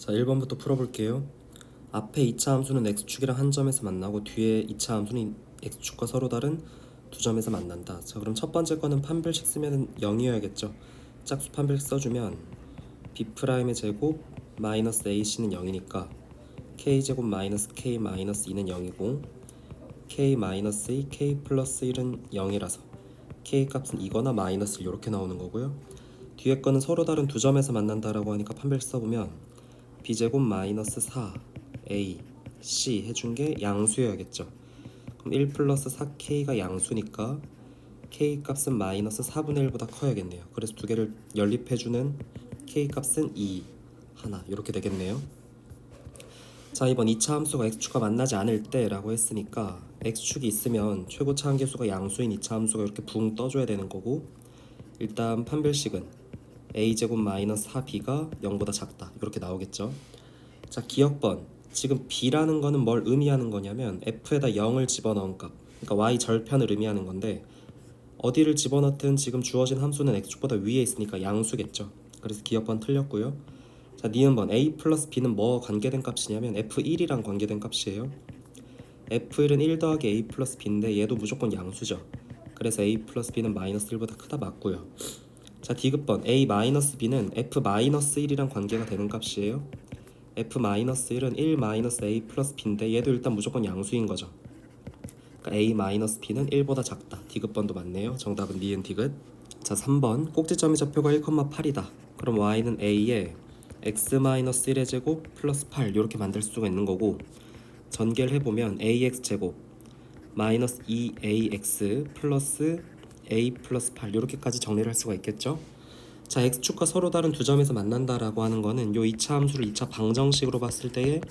자, 1번부터 풀어볼게요. 앞에 2차 함수는 x축이랑 한 점에서 만나고 뒤에 2차 함수는 x축과 서로 다른 두 점에서 만난다. 자, 그럼 첫 번째 거는 판별식 쓰면 0이어야겠죠. 짝수 판별식 써주면 b'의 제곱 마이너스 ac는 0이니까 k제곱 마이너스 k 마이너스 2는 0이고 k 마이너스 2, k 플러스 1은 0이라서 k 값은 2거나 마이너스 1 이렇게 나오는 거고요. 뒤에 거는 서로 다른 두 점에서 만난다라고 하니까 판별식 써보면 b제곱 마이너스 4 a c 해준 게 양수여야겠죠. 그럼 1 플러스 4k가 양수니까 k 값은 마이너스 4분의 1보다 커야겠네요. 그래서 두 개를 연립해주는 k 값은 2 하나 이렇게 되겠네요. 자, 이번 2차 함수가 x축과 만나지 않을 때 라고 했으니까 x축이 있으면 최고차 한계수가 양수인 2차 함수가 이렇게 붕 떠줘야 되는 거고, 일단 판별식은 a제곱 마이너스 4b가 0보다 작다 이렇게 나오겠죠. 자, 기억번. 지금 b라는 거는 뭘 의미하는 거냐면 f에다 0을 집어넣은 값, 그러니까 y 절편을 의미하는 건데, 어디를 집어넣든 지금 주어진 함수는 x축보다 위에 있으니까 양수겠죠. 그래서 기억번 틀렸고요. 자, 니은번. a 플러스 b는 뭐 관계된 값이냐면 f1이랑 관계된 값이에요. f1은 1 더하기 a 플러스 b인데 얘도 무조건 양수죠. 그래서 a 플러스 b는 마이너스 1보다 크다 맞고요. 자, 디귿번. a 마이너스 b는 f 마이너스 1이랑 관계가 되는 값이에요. f-1은 1 마이너스 a 플러스 b인데 얘도 일단 무조건 양수인 거죠. 그러니까 a 마이너스 b는 1보다 작다. 디귿번도 맞네요. 정답은 니은 디귿. 자, 3번. 꼭지점의 좌표가 1,8이다. 그럼 y는 a에 x-1의 제곱 플러스 8 이렇게 만들 수가 있는 거고, 전개를 해보면 ax 제곱 마이너스 2ax 플러스 a 플러스 8 이렇게까지 정리를 할 수가 있겠죠. 자, x축과 서로 다른 두 점에서 만난다라고 하는 거는 요 2차 함수를 2차 방정식으로 봤을 때의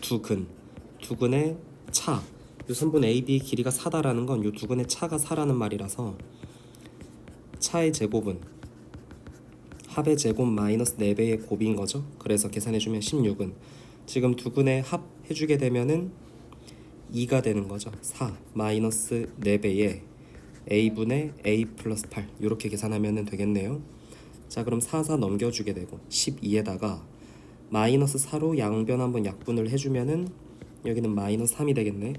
두근의 차, 요 선분 AB의 길이가 4다라는 건 요 두근의 차가 4라는 말이라서 차의 제곱은 합의 제곱 마이너스 4배의 곱인 거죠. 그래서 계산해주면 16은 지금 두근의 합 해주게 되면은 2가 되는 거죠. 4 마이너스 4배의 a분의 a 플러스 8 이렇게 계산하면 되겠네요. 자, 그럼 4 넘겨주게 되고 12에다가 마이너스 4로 양변 한번 약분을 해주면은 여기는 마이너스 3이 되겠네.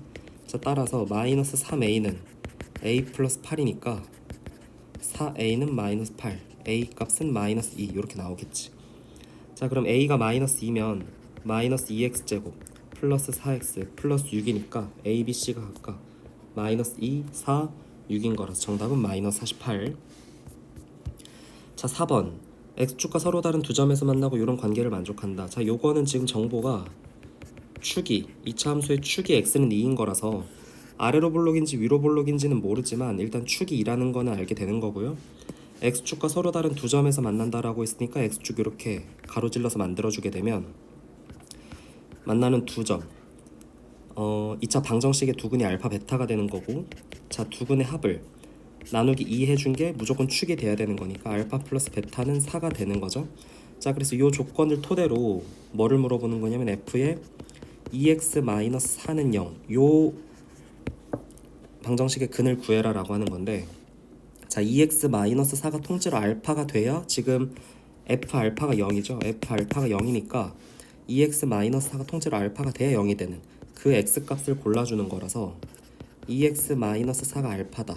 자, 따라서 마이너스 3a는 a 플러스 8이니까 4a는 마이너스 8, a 값은 마이너스 2 이렇게 나오겠지. 자, 그럼 a가 마이너스 2면 마이너스 2x제곱 플러스 4x 플러스 6이니까 a, b, c가 각각 마이너스 2, 4, 6인 거라서 정답은 마이너스 48. 자, 4번. x축과 서로 다른 두 점에서 만나고 이런 관계를 만족한다. 자, 요거는 지금 정보가 축이 2차 함수의 축이 x는 2인 거라서 아래로 볼록인지 위로 볼록인지는 모르지만 일단 축이 2라는 거는 알게 되는 거고요. x축과 서로 다른 두 점에서 만난다라고 했으니까 x축 이렇게 가로질러서 만들어주게 되면 만나는 두 점, 2차 방정식의 두근이 알파 베타가 되는 거고, 자, 두근의 합을 나누기 2 해준 게 무조건 축이 돼야 되는 거니까 알파 플러스 베타는 4가 되는 거죠. 자, 그래서 이 조건을 토대로 뭐를 물어보는 거냐면 f의 2x-4는 0 요 방정식의 근을 구해라 라고 하는 건데, 자, 2x-4가 통째로 알파가 돼야 지금 f 알파가 0이죠. f 알파가 0이니까 2x-4가 통째로 알파가 돼야 0이 되는 그 x 값을 골라주는 거라서 2x-4가 알파다.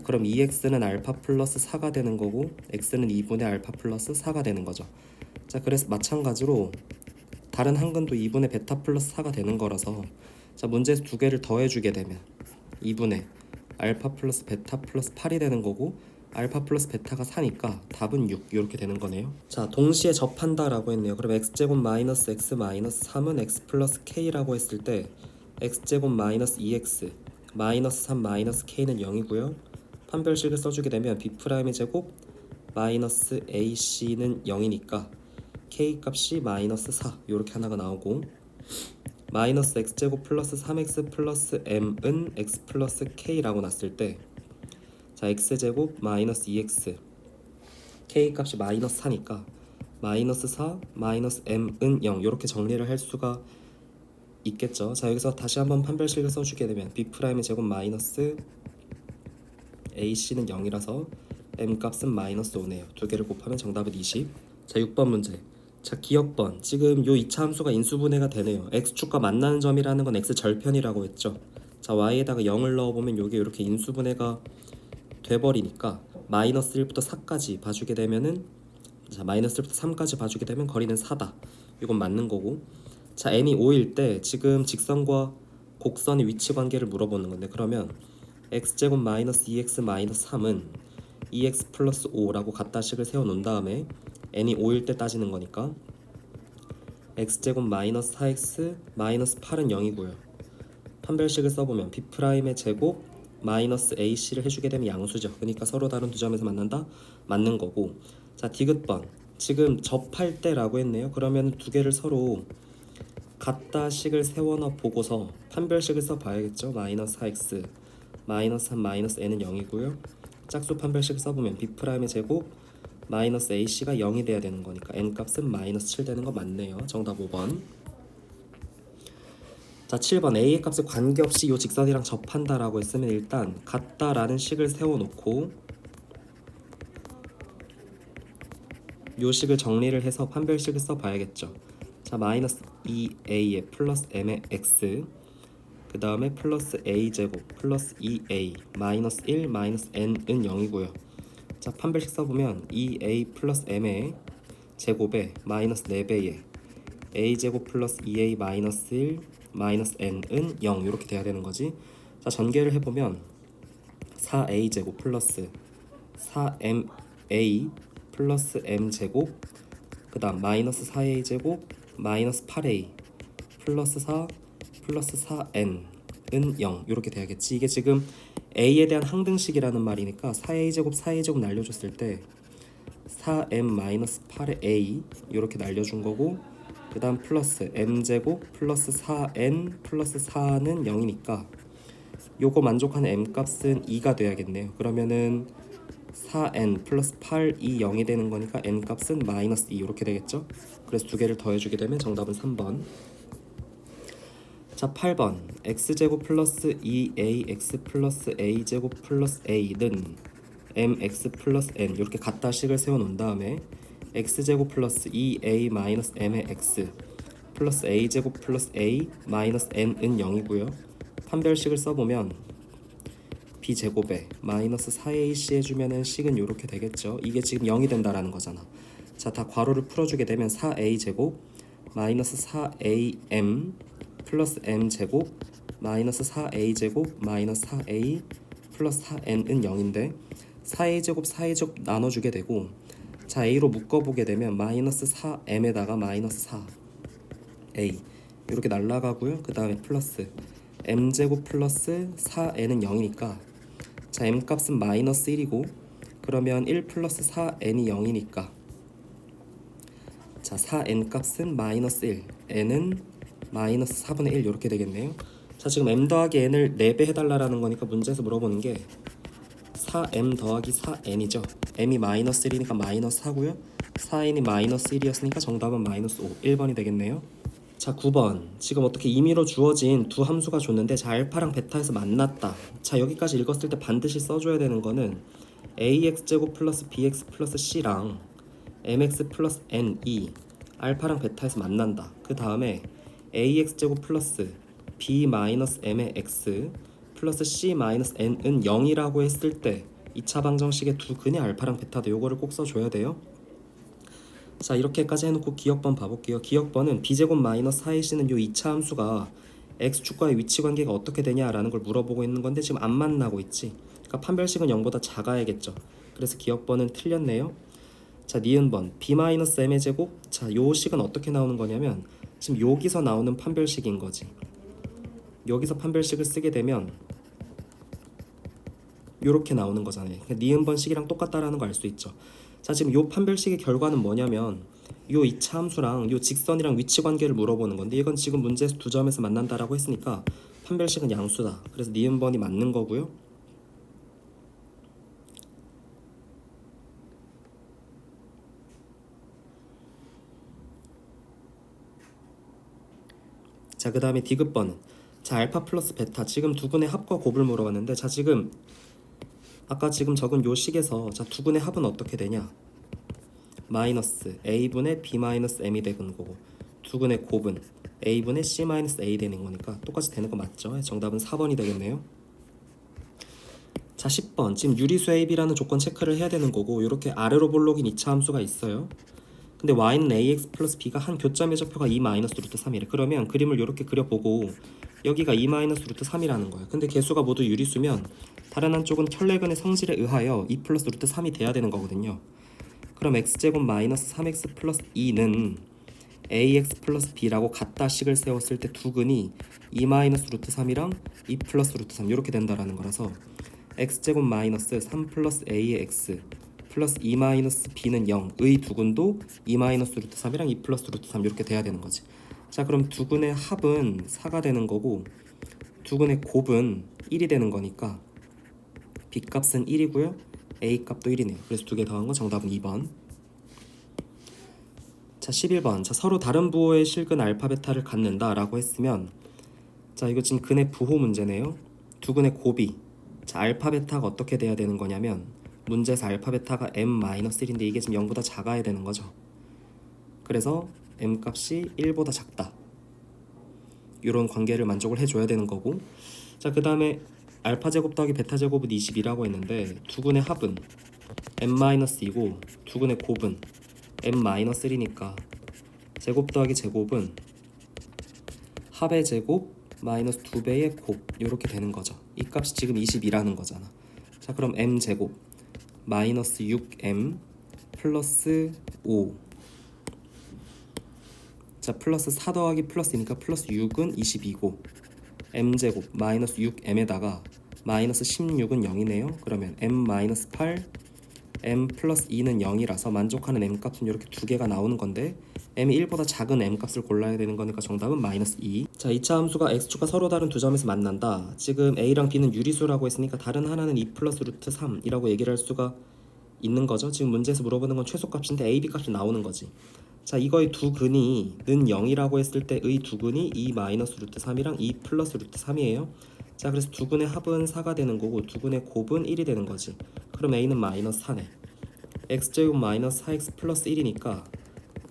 그럼 2x는 알파 플러스 4가 되는 거고 x는 2분의 알파 플러스 4가 되는 거죠. 자, 그래서 마찬가지로 다른 한 근도 2분의 베타 플러스 4가 되는 거라서, 자, 문제에서 두 개를 더해주게 되면 2분의 알파 플러스 베타 플러스 8이 되는 거고 알파 플러스 베타가 4니까 답은 6 이렇게 되는 거네요. 자, 동시에 접한다 라고 했네요. 그럼 x제곱 마이너스 x 마이너스 3은 x 플러스 k라고 했을 때 x제곱 마이너스 2x 마이너스 3 마이너스 k는 0이고요. 판별식을 써주게 되면 b'의 제곱 마이너스 ac는 0이니까 k 값이 마이너스 4 이렇게 하나가 나오고, 마이너스 x제곱 플러스 3x 플러스 m은 x 플러스 k라고 났을 때, 자, x제곱 마이너스 2x k 값이 마이너스 4니까 마이너스 4 마이너스 m은 0 이렇게 정리를 할 수가 있겠죠. 자, 여기서 다시 한번 판별식을 써주게 되면 b'의 제곱 마이너스 ac는 0이라서 m 값은 마이너스 5네요. 두 개를 곱하면 정답은 20. 자, 6번 문제. 자, 기억번. 지금 요 2차 함수가 인수분해가 되네요. x축과 만나는 점이라는 건 x절편이라고 했죠. 자, y에다가 0을 넣어보면 요게 이렇게 인수분해가 돼버리니까 마이너스 1부터 4까지 봐주게 되면은, 자, 마이너스 1부터 3까지 봐주게 되면 거리는 4다. 이건 맞는 거고. 자, n이 5일 때 지금 직선과 곡선의 위치 관계를 물어보는 건데, 그러면 x제곱 마이너스 2x 마이너스 3은 2x 플러스 5라고 갖다식을 세워놓은 다음에 n이 5일 때 따지는 거니까 x제곱 마이너스 4x 마이너스 8은 0이고요. 판별식을 써보면 b'의 제곱 마이너스 ac를 해주게 되면 양수죠. 그러니까 서로 다른 두 점에서 만난다? 맞는 거고. 자, 디귿번. 지금 접할 때라고 했네요. 그러면 두 개를 서로 같다 식을 세워놔 보고서 판별식을 써봐야겠죠. 마이너스 4x 마이너스 3 마이너스 n은 0이고요. 짝수 판별식을 써보면 b'의 제곱 마이너스 ac가 0이 돼야 되는 거니까 n값은 마이너스 7 되는 거 맞네요. 정답 5번. 자, 7번 a의 값에 관계없이 요 직선이랑 접한다라고 했으면 일단 같다라는 식을 세워놓고 요 식을 정리를 해서 판별식을 써봐야겠죠. 자, 마이너스 2a에 플러스 m의 x, 그 다음에 플러스 a제곱 플러스 2a 마이너스 1 마이너스 n은 0이고요. 자, 판별식 써보면 2a 플러스 m의 제곱에 마이너스 4배에 a제곱 플러스 2a 마이너스 1 마이너스 n은 0 이렇게 돼야 되는 거지. 자, 전개를 해보면 4a제곱 플러스 4ma 플러스 m제곱, 그 다음 마이너스 4a제곱 마이너스 8a 플러스 4 플러스 4n은 0 이렇게 돼야겠지. 이게 지금 a에 대한 항등식이라는 말이니까 4a제곱 4a제곱 날려줬을 때 4m 마이너스 8a 이렇게 날려준 거고, 그 다음 플러스 m제곱 플러스 4n 플러스 4는 0이니까 요거 만족하는 m값은 2가 돼야겠네요. 그러면은 4n 플러스 8이 0이 되는 거니까 n값은 마이너스 2 이렇게 되겠죠. 그래서 두 개를 더해주게 되면 정답은 3번. 자, 8번 x제곱 플러스 2ax 플러스 a제곱 플러스 a는 mx 플러스 n 이렇게 같다식을 세워놓은 다음에 x제곱 플러스 2a 마이너스 m의 x 플러스 a제곱 플러스 a 마이너스 n은 0이고요. 판별식을 써보면 b제곱에 마이너스 4ac 해주면은 식은 이렇게 되겠죠. 이게 지금 0이 된다라는 거잖아. 자, 다 괄호를 풀어주게 되면 4a제곱 마이너스 4am 플러스 m제곱 마이너스 4a제곱 마이너스 4a 플러스 4n은 0인데 4a제곱 4a제곱 나눠주게 되고, 자, a로 묶어보게 되면 마이너스 4m에다가 마이너스 4a 이렇게 날라가고요. 그 다음에 플러스 m제곱 플러스 4n은 0이니까 자, m값은 마이너스 1이고 그러면 1 플러스 4n이 0이니까 자, 4n 값은 마이너스 1, n은 마이너스 4분의 1 이렇게 되겠네요. 자, 지금 m 더하기 n을 4배 해달라는 거니까 문제에서 물어보는 게 4m 더하기 4n이죠. m이 마이너스 1이니까 마이너스 4고요. 4n이 마이너스 1이었으니까 정답은 마이너스 5, 1번이 되겠네요. 자, 9번. 지금 어떻게 임의로 주어진 두 함수가 줬는데 자, 알파랑 베타에서 만났다. 자, 여기까지 읽었을 때 반드시 써줘야 되는 거는 ax제곱 플러스 bx 플러스 c랑 mx 플러스 n이 알파랑 베타에서 만난다. 그 다음에 ax제곱 플러스 b 마이너스 m의 x 플러스 c 마이너스 n은 0이라고 했을 때 2차 방정식의 두 근이 알파랑 베타도 요거를 꼭 써줘야 돼요. 자, 이렇게까지 해놓고 기억번 봐볼게요. 기억번은 b제곱 마이너스 4ac는 요 2차 함수가 x축과의 위치관계가 어떻게 되냐라는 걸 물어보고 있는 건데 지금 안 만나고 있지. 그러니까 판별식은 0보다 작아야겠죠. 그래서 기억번은 틀렸네요. 자, 니은번 b-m의 제곱. 자, 요 식은 어떻게 나오는 거냐면 지금 여기서 나오는 판별식인 거지. 여기서 판별식을 쓰게 되면 요렇게 나오는 거잖아요. 그러니까 니은번 식이랑 똑같다라는 거 알 수 있죠. 자, 지금 요 판별식의 결과는 뭐냐면 요 2차 함수랑 요 직선이랑 위치 관계를 물어보는 건데 이건 지금 문제에서 두 점에서 만난다라고 했으니까 판별식은 양수다. 그래서 니은번이 맞는 거고요. 자, 그 다음에 디귿번은 자, 알파 플러스 베타 지금 두 근의 합과 곱을 물어봤는데 자, 지금 아까 지금 적은 요 식에서 자, 두 근의 합은 어떻게 되냐? 마이너스 a분의 b 마이너스 m이 되는 거고 두근의 곱은 a분의 c 마이너스 a 되는 거니까 똑같이 되는 거 맞죠? 정답은 4번이 되겠네요. 자 10번 지금 유리수 AB라는 조건 체크를 해야 되는 거고 이렇게 아래로 볼록인 2차 함수가 있어요. 근데 y는 ax 플러스 b가 한 교점의 좌표가 2 마이너스 루트 3이래. 그러면 그림을 이렇게 그려보고 여기가 2 마이너스 루트 3이라는 거야. 근데 개수가 모두 유리수면 다른 한쪽은 혈내근의 성질에 의하여 2 플러스 루트 3이 돼야 되는 거거든요. 그럼 x제곱 마이너스 3x 플러스 2는 ax 플러스 b라고 같다 식을 세웠을 때 두 근이 2 마이너스 루트 3이랑 2 플러스 루트 3 이렇게 된다라는 거라서 x제곱 마이너스 3 플러스 a의 x 플러스 2 마이너스 b는 0의 두 근도 2 마이너스 루트 3이랑 2 플러스 루트 3 이렇게 돼야 되는 거지. 자 그럼 두 근의 합은 4가 되는 거고 두 근의 곱은 1이 되는 거니까 b 값은 1이고요 a 값도 1이네요. 그래서 두 개 더한 건 정답은 2번. 자 11번 자 서로 다른 부호의 실근 알파 베타를 갖는다 라고 했으면 자 이거 지금 근의 부호 문제네요. 두 근의 곱이 자 알파 베타가 어떻게 돼야 되는 거냐면 문제에서 알파 베타가 m-1인데 이게 지금 0보다 작아야 되는 거죠. 그래서 m 값이 1보다 작다 이런 관계를 만족을 해줘야 되는 거고 자 그 다음에 알파 제곱 더하기 베타 제곱은 22라고 했는데 두 근의 합은 m-2고 두 근의 곱은 m-1이니까 제곱 더하기 제곱은 합의 제곱 마이너스 2배의 곱 이렇게 되는 거죠. 이 값이 지금 22라는 거잖아. 자 그럼 m 제곱 마이너스 6m 플러스 5 자 플러스 4 더하기 플러스니까 플러스 6은 22고 m제곱 마이너스 6m에다가 마이너스 16은 0이네요. 그러면 m 마이너스 8 m 플러스 2는 0이라서 만족하는 m 값은 이렇게 두 개가 나오는 건데 m이 1보다 작은 m 값을 골라야 되는 거니까 정답은 마이너스 2. 자 2차 함수가 x축과 서로 다른 두 점에서 만난다. 지금 a랑 b는 유리수라고 했으니까 다른 하나는 2 플러스 루트 3이라고 얘기를 할 수가 있는 거죠. 지금 문제에서 물어보는 건 최소값인데 a, b 값이 나오는 거지. 자 이거의 두 근이 는 0이라고 했을 때의 두 근이 2 마이너스 루트 3이랑 2 플러스 루트 3이에요. 자 그래서 두 근의 합은 4가 되는 거고 두 근의 곱은 1이 되는 거지. 그럼 a는 마이너스 4네. x제곱 마이너스 4x 플러스 1이니까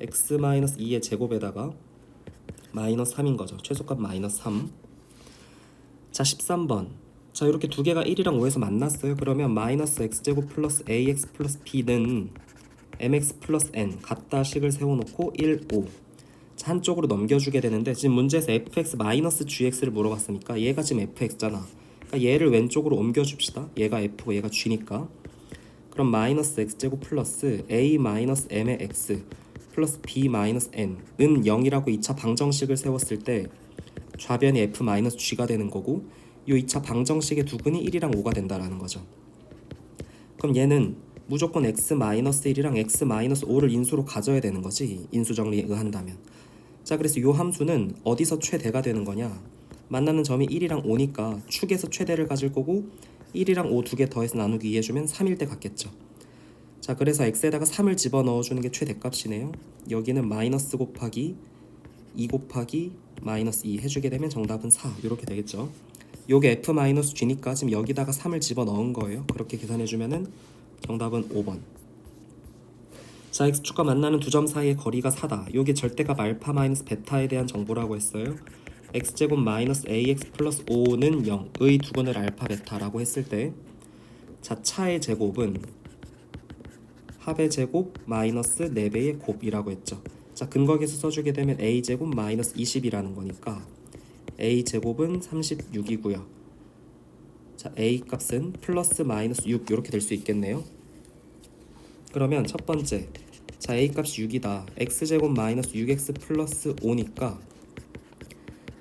x 마이너스 2의 제곱에다가 마이너스 3인 거죠. 최소값 마이너스 3. 자 13번 자 이렇게 두 개가 1이랑 5에서 만났어요. 그러면 마이너스 x제곱 플러스 ax 플러스 b는 mx 플러스 n 같다 식을 세워놓고 1, 5 자, 한쪽으로 넘겨주게 되는데 지금 문제에서 fx 마이너스 gx를 물어봤으니까 얘가 지금 fx잖아. 그러니까 얘를 왼쪽으로 옮겨줍시다. 얘가 f고 얘가 g니까 그럼 마이너스 x제곱 플러스 a 마이너스 m의 x 플러스 b 마이너스 n은 0이라고 2차 방정식을 세웠을 때 좌변이 f 마이너스 g가 되는 거고 이 2차 방정식의 두 근이 1이랑 5가 된다라는 거죠. 그럼 얘는 무조건 x-1이랑 x-5를 인수로 가져야 되는 거지. 인수정리에 의한다면. 자 그래서 이 함수는 어디서 최대가 되는 거냐. 만나는 점이 1이랑 5니까 축에서 최대를 가질 거고 1이랑 5 두 개 더해서 나누기 2 해주면 3일 때 같겠죠. 자 그래서 x에다가 3을 집어넣어주는 게 최대값이네요. 여기는 마이너스 곱하기 2 곱하기 마이너스 2 해주게 되면 정답은 4 이렇게 되겠죠. 요게 f-g니까 지금 여기다가 3을 집어넣은 거예요. 그렇게 계산해주면은 정답은 5번. 자 x축과 만나는 두 점 사이의 거리가 4다. 요게 절대값 알파 마이너스 베타에 대한 정보라고 했어요. x제곱 마이너스 ax 플러스 5는 0의 두 근을 알파 베타라고 했을 때 자 차의 제곱은 합의 제곱 마이너스 4배의 곱이라고 했죠. 자 근거계수 써주게 되면 a제곱 마이너스 20이라는 거니까 a제곱은 36이고요. 자 a 값은 플러스 마이너스 6 이렇게 될 수 있겠네요. 그러면 첫 번째 자 a 값이 6이다. x제곱 마이너스 6x 플러스 5니까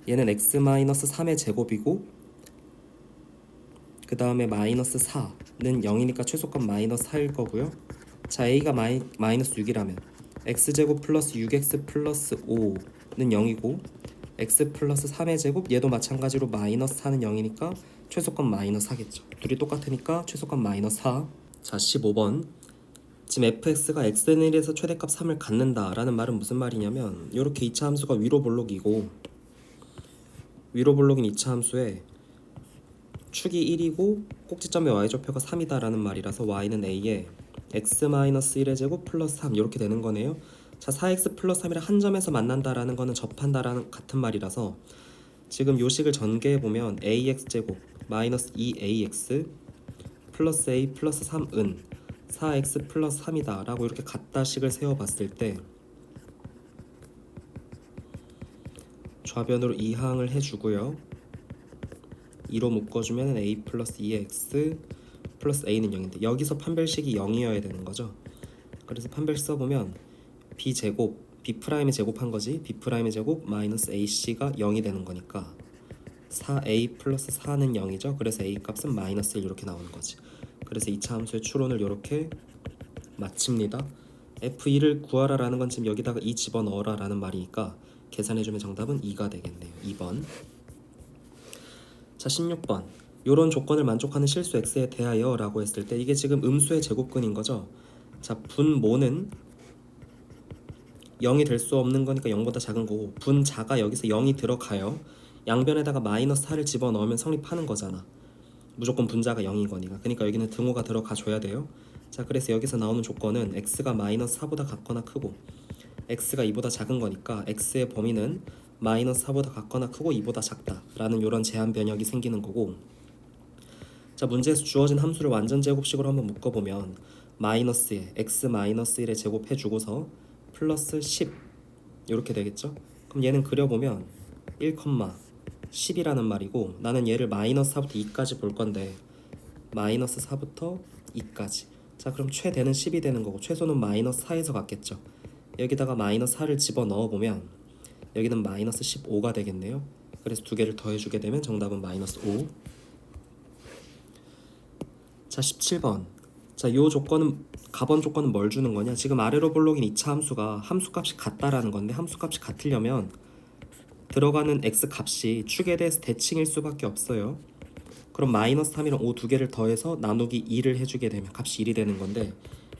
얘는 x 마이너스 3의 제곱이고 그 다음에 마이너스 4는 0이니까 최소값 마이너스 4일 거고요. 자 a가 마이너스 6이라면 x제곱 플러스 6x 플러스 5는 0이고 x 플러스 3의 제곱 얘도 마찬가지로 마이너스 4는 0이니까 최소값 마이너스 4겠죠. 둘이 똑같으니까 최소값 마이너스 4. 자 15번 지금 fx가 x는 1에서 최대값 3을 갖는다 라는 말은 무슨 말이냐면 이렇게 2차 함수가 위로 볼록이고 위로 볼록인 2차 함수에 축이 1이고 꼭지점의 y좌표가 3이다 라는 말이라서 y는 a에 x-1의 제곱 플러스 3 이렇게 되는 거네요. 자, 4x 플러스 3이랑 한 점에서 만난다라는 거는 접한다라는 같은 말이라서 지금 요식을 전개해보면 ax 제곱 마이너스 2ax 플러스 a 플러스 3은 4x 플러스 3이다 라고 이렇게 같다식을 세워봤을 때 좌변으로 2항을 해주고요. 2로 묶어주면 a 플러스 2x 플러스 a는 0인데 여기서 판별식이 0이어야 되는 거죠. 그래서 판별식 써보면 b제곱 b'의 제곱한 거지. b'의 제곱 마이너스 ac가 0이 되는 거니까 4a 플러스 4는 0이죠. 그래서 a 값은 마이너스 1 이렇게 나오는 거지. 그래서 2차 함수의 추론을 이렇게 마칩니다. f2를 구하라 라는 건 지금 여기다가 2 집어넣어라 라는 말이니까 계산해주면 정답은 2가 되겠네요. 2번. 자, 16번. 요런 조건을 만족하는 실수 x에 대하여 라고 했을 때 이게 지금 음수의 제곱근인 거죠. 자, 분모는 0이 될 수 없는 거니까 0보다 작은 거고 분자가 여기서 0이 들어가요. 양변에다가 마이너스 4를 집어넣으면 성립하는 거잖아. 무조건 분자가 0인 거니까. 그러니까 여기는 등호가 들어가 줘야 돼요. 자, 그래서 여기서 나오는 조건은 x가 마이너스 4보다 같거나 크고 x가 2보다 작은 거니까 x의 범위는 마이너스 4보다 같거나 크고 2보다 작다 라는 이런 제한 변역이 생기는 거고, 자, 문제에서 주어진 함수를 완전 제곱식으로 한번 묶어보면 마이너스에 x 마이너스 1에 제곱해주고서 플러스 10 이렇게 되겠죠. 그럼 얘는 그려보면 1, 10이라는 말이고 나는 얘를 마이너스 4부터 2까지 볼 건데 마이너스 4부터 2까지. 자, 그럼 최대는 10이 되는 거고 최소는 마이너스 4에서 같겠죠. 여기다가 마이너스 4를 집어넣어보면 여기는 마이너스 15가 되겠네요. 그래서 두 개를 더해주게 되면 정답은 마이너스 5. 자, 17번. 자, 요 조건은 가번 조건은 뭘 주는 거냐? 지금 아래로 볼록인 2차 함수가 함수값이 같다라는 건데 함수값이 같으려면 들어가는 x 값이 축에 대해서 대칭일 수밖에 없어요. 그럼 마이너스 3이랑 5 두 개를 더해서 나누기 2를 해주게 되면 값이 1이 되는 건데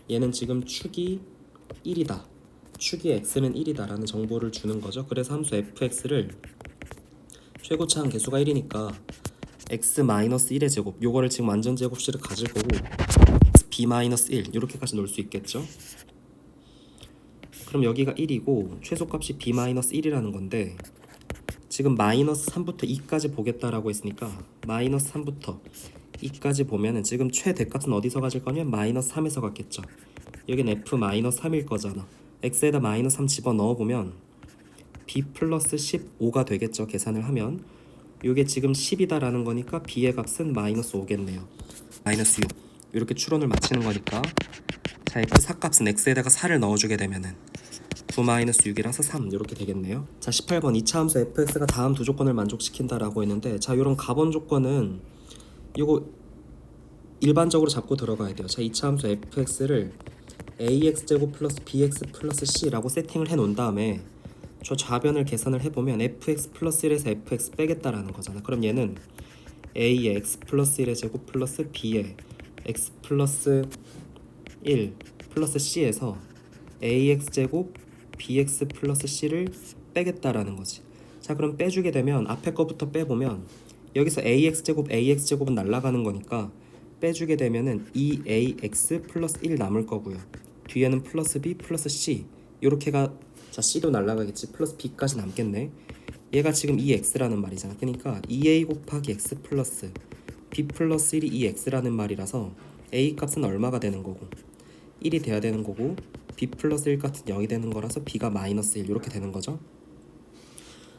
얘는 지금 축이 1이다. 축이 x는 1이다 라는 정보를 주는 거죠. 그래서 함수 fx를 최고차항 개수가 1이니까 x-1의 제곱 요거를 지금 완전 제곱식을 가질 거고 b-1 이렇게까지 놓을 수 있겠죠. 그럼 여기가 1이고 최소값이 b-1이라는 건데 지금 마이너스 3부터 2까지 보겠다라고 했으니까 마이너스 3부터 2까지 보면은 지금 최대값은 어디서 가질 거냐면 마이너스 3에서 갔겠죠. 여긴 f-3일 거잖아. x에다 마이너스 3 집어넣어보면 b 플러스 15가 되겠죠. 계산을 하면 요게 지금 10이다 라는 거니까 b의 값은 마이너스 5겠네요. 마이너스 6 이렇게 추론을 마치는 거니까 자, f 4값은 x에다가 4를 넣어주게 되면은 9-6이라서 3 이렇게 되겠네요. 자, 18번 2차 함수 fx가 다음 두 조건을 만족시킨다라고 했는데 자, 요런 가번 조건은 요거 일반적으로 잡고 들어가야 돼요. 자, 2차 함수 fx를 ax제곱 플러스 bx 플러스 c라고 세팅을 해 놓은 다음에 저 좌변을 계산을 해보면 fx 플러스 1에서 fx 빼겠다라는 거잖아. 그럼 얘는 a의 x 플러스 1의 제곱 플러스 b의 x 플러스 1 플러스 c에서 ax 제곱 bx 플러스 c를 빼겠다라는 거지. 자, 그럼 빼주게 되면 앞에 거부터 빼보면 여기서 ax 제곱은 날아가는 거니까 빼주게 되면은 2ax 플러스 1 남을 거고요. 뒤에는 플러스 b 플러스 c 요렇게가 자, c도 날아가겠지. 플러스 b까지 남겠네. 얘가 지금 2x라는 말이잖아. 그러니까 2a 곱하기 x 플러스 b 플러스 1이 2x라는 말이라서 a 값은 얼마가 되는 거고 1이 돼야 되는 거고 b 플러스 1 같은 0이 되는 거라서 b가 마이너스 1 이렇게 되는 거죠.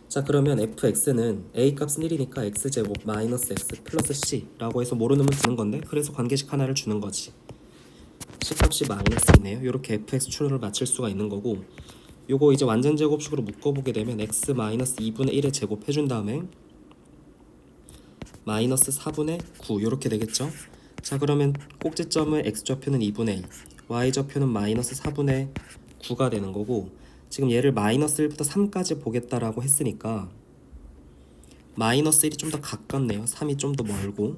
자, 그러면 fx는 a 값은 1이니까 x제곱 마이너스 x 플러스 c라고 해서 모르는 문 드는 건데 그래서 관계식 하나를 주는 거지. c 값이 마이너스 2네요. 이렇게 fx 추론을 마칠 수가 있는 거고 요거 이제 완전 제곱식으로 묶어보게 되면 x 마이너스 2분의 1에 제곱 해준 다음에 마이너스 4분의 9 이렇게 되겠죠. 자, 그러면 꼭지점의 x좌표는 2분의 1 y좌표는 마이너스 4분의 9가 되는 거고 지금 얘를 마이너스 1부터 3까지 보겠다라고 했으니까 마이너스 1이 좀 더 가깝네요. 3이 좀 더 멀고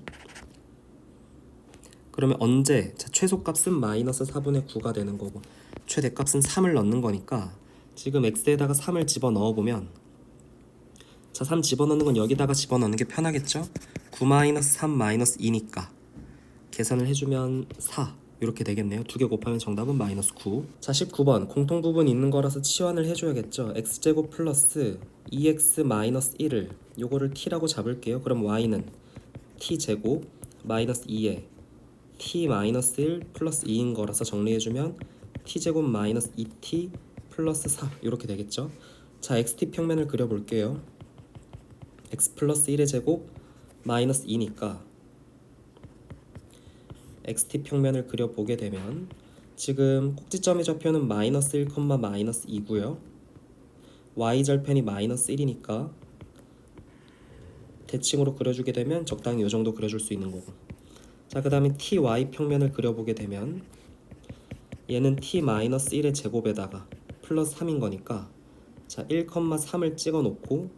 그러면 언제? 자, 최소값은 마이너스 4분의 9가 되는 거고 최대값은 3을 넣는 거니까 지금 x에다가 3을 집어넣어보면 자, 3 집어넣는 건 여기다가 집어넣는 게 편하겠죠? 9-3-2니까 계산을 해주면 4 이렇게 되겠네요. 두 개 곱하면 정답은 마이너스 9. 자, 19번 공통 부분이 있는 거라서 치환을 해줘야겠죠. x제곱 플러스 2x 마이너스 1을 요거를 t라고 잡을게요. 그럼 y는 t제곱 마이너스 2에 t 마이너스 1 플러스 2인 거라서 정리해주면 t제곱 마이너스 2t 플러스 4 이렇게 되겠죠. 자, xt 평면을 그려볼게요. x 플러스 1의 제곱 마이너스 2니까 xt 평면을 그려보게 되면 지금 꼭지점의 좌표는 마이너스 1, 마이너스 2고요. y절편이 마이너스 1이니까 대칭으로 그려주게 되면 적당히 이 정도 그려줄 수 있는 거고. 자, 그 다음에 ty 평면을 그려보게 되면 얘는 t 마이너스 1의 제곱에다가 플러스 3인 거니까 자 1, 3을 찍어 놓고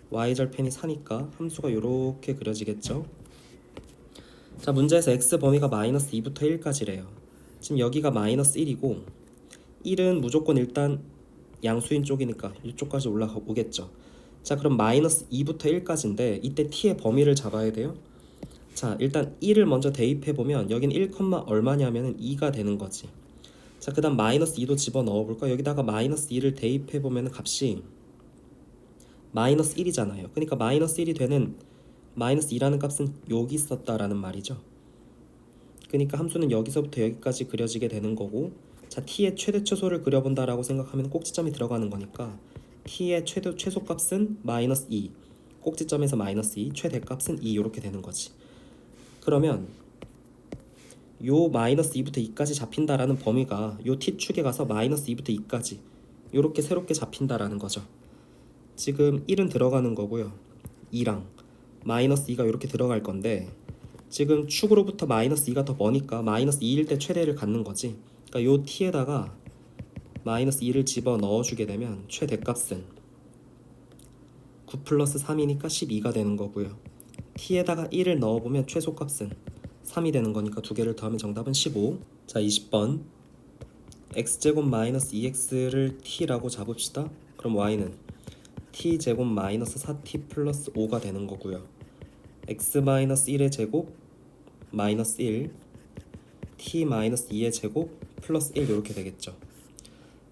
y절편이 4니까 함수가 이렇게 그려지겠죠. 자, 문제에서 x 범위가 마이너스 2부터 1까지래요. 지금 여기가 마이너스 1이고 1은 무조건 일단 양수인 쪽이니까 이쪽까지 올라오겠죠. 자, 그럼 마이너스 2부터 1까지인데 이때 t의 범위를 잡아야 돼요. 자, 일단 1을 먼저 대입해보면 여긴 1, 얼마냐면 2가 되는 거지. 자, 그 다음 마이너스 2도 집어넣어볼까? 여기다가 마이너스 2를 대입해보면 값이 마이너스 1이잖아요. 그러니까 마이너스 1이 되는 마이너스 2라는 값은 여기 있었다라는 말이죠. 그러니까 함수는 여기서부터 여기까지 그려지게 되는 거고, 자, t의 최대 최소를 그려본다라고 생각하면 꼭지점이 들어가는 거니까 t의 최소값은 마이너스 2, 꼭지점에서 마이너스 2, 최대값은 2 이렇게 되는 거지. 그러면 요 마이너스 2부터 2까지 잡힌다라는 범위가 요 t축에 가서 마이너스 2부터 2까지 이렇게 새롭게 잡힌다라는 거죠. 지금 1은 들어가는 거고요. 2랑 마이너스 2가 이렇게 들어갈 건데 지금 축으로부터 마이너스 2가 더 머니까 마이너스 2일 때 최대를 갖는 거지. 그러니까 요 t에다가 마이너스 2를 집어 넣어주게 되면 최대값은 9 플러스 3이니까 12가 되는 거고요. t에다가 1을 넣어보면 최소값은 3이 되는 거니까 두 개를 더하면 정답은 15. 자, 20번 x제곱 마이너스 2x를 t라고 잡읍시다. 그럼 y는 t제곱 마이너스 4t 플러스 5가 되는 거고요. x 마이너스 1의 제곱 마이너스 1 t 마이너스 2의 제곱 플러스 1 이렇게 되겠죠.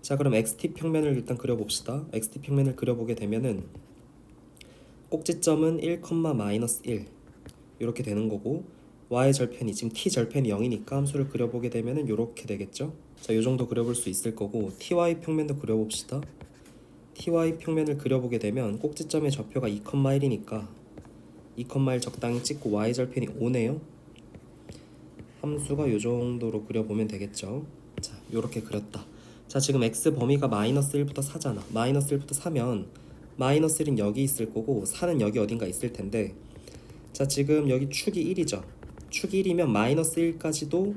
자, 그럼 xt 평면을 일단 그려봅시다. xt 평면을 그려보게 되면은 꼭지점은 1, 마이너스 1 이렇게 되는 거고 y 절편이 지금 t 절편이 0이니까 함수를 그려보게 되면은 이렇게 되겠죠. 자, 요 정도 그려볼 수 있을 거고 ty 평면도 그려봅시다. ty 평면을 그려보게 되면 꼭지점의 좌표가 2, 1이니까 2,1 적당히 찍고 y 절편이 5네요. 함수가 요 정도로 그려보면 되겠죠. 자, 요렇게 그렸다. 자, 지금 x 범위가 마이너스 1부터 4잖아. 마이너스 1부터 4면 마이너스 1은 여기 있을 거고 4는 여기 어딘가 있을 텐데, 자, 지금 여기 축이 1이죠. 축이 1이면 마이너스 1까지도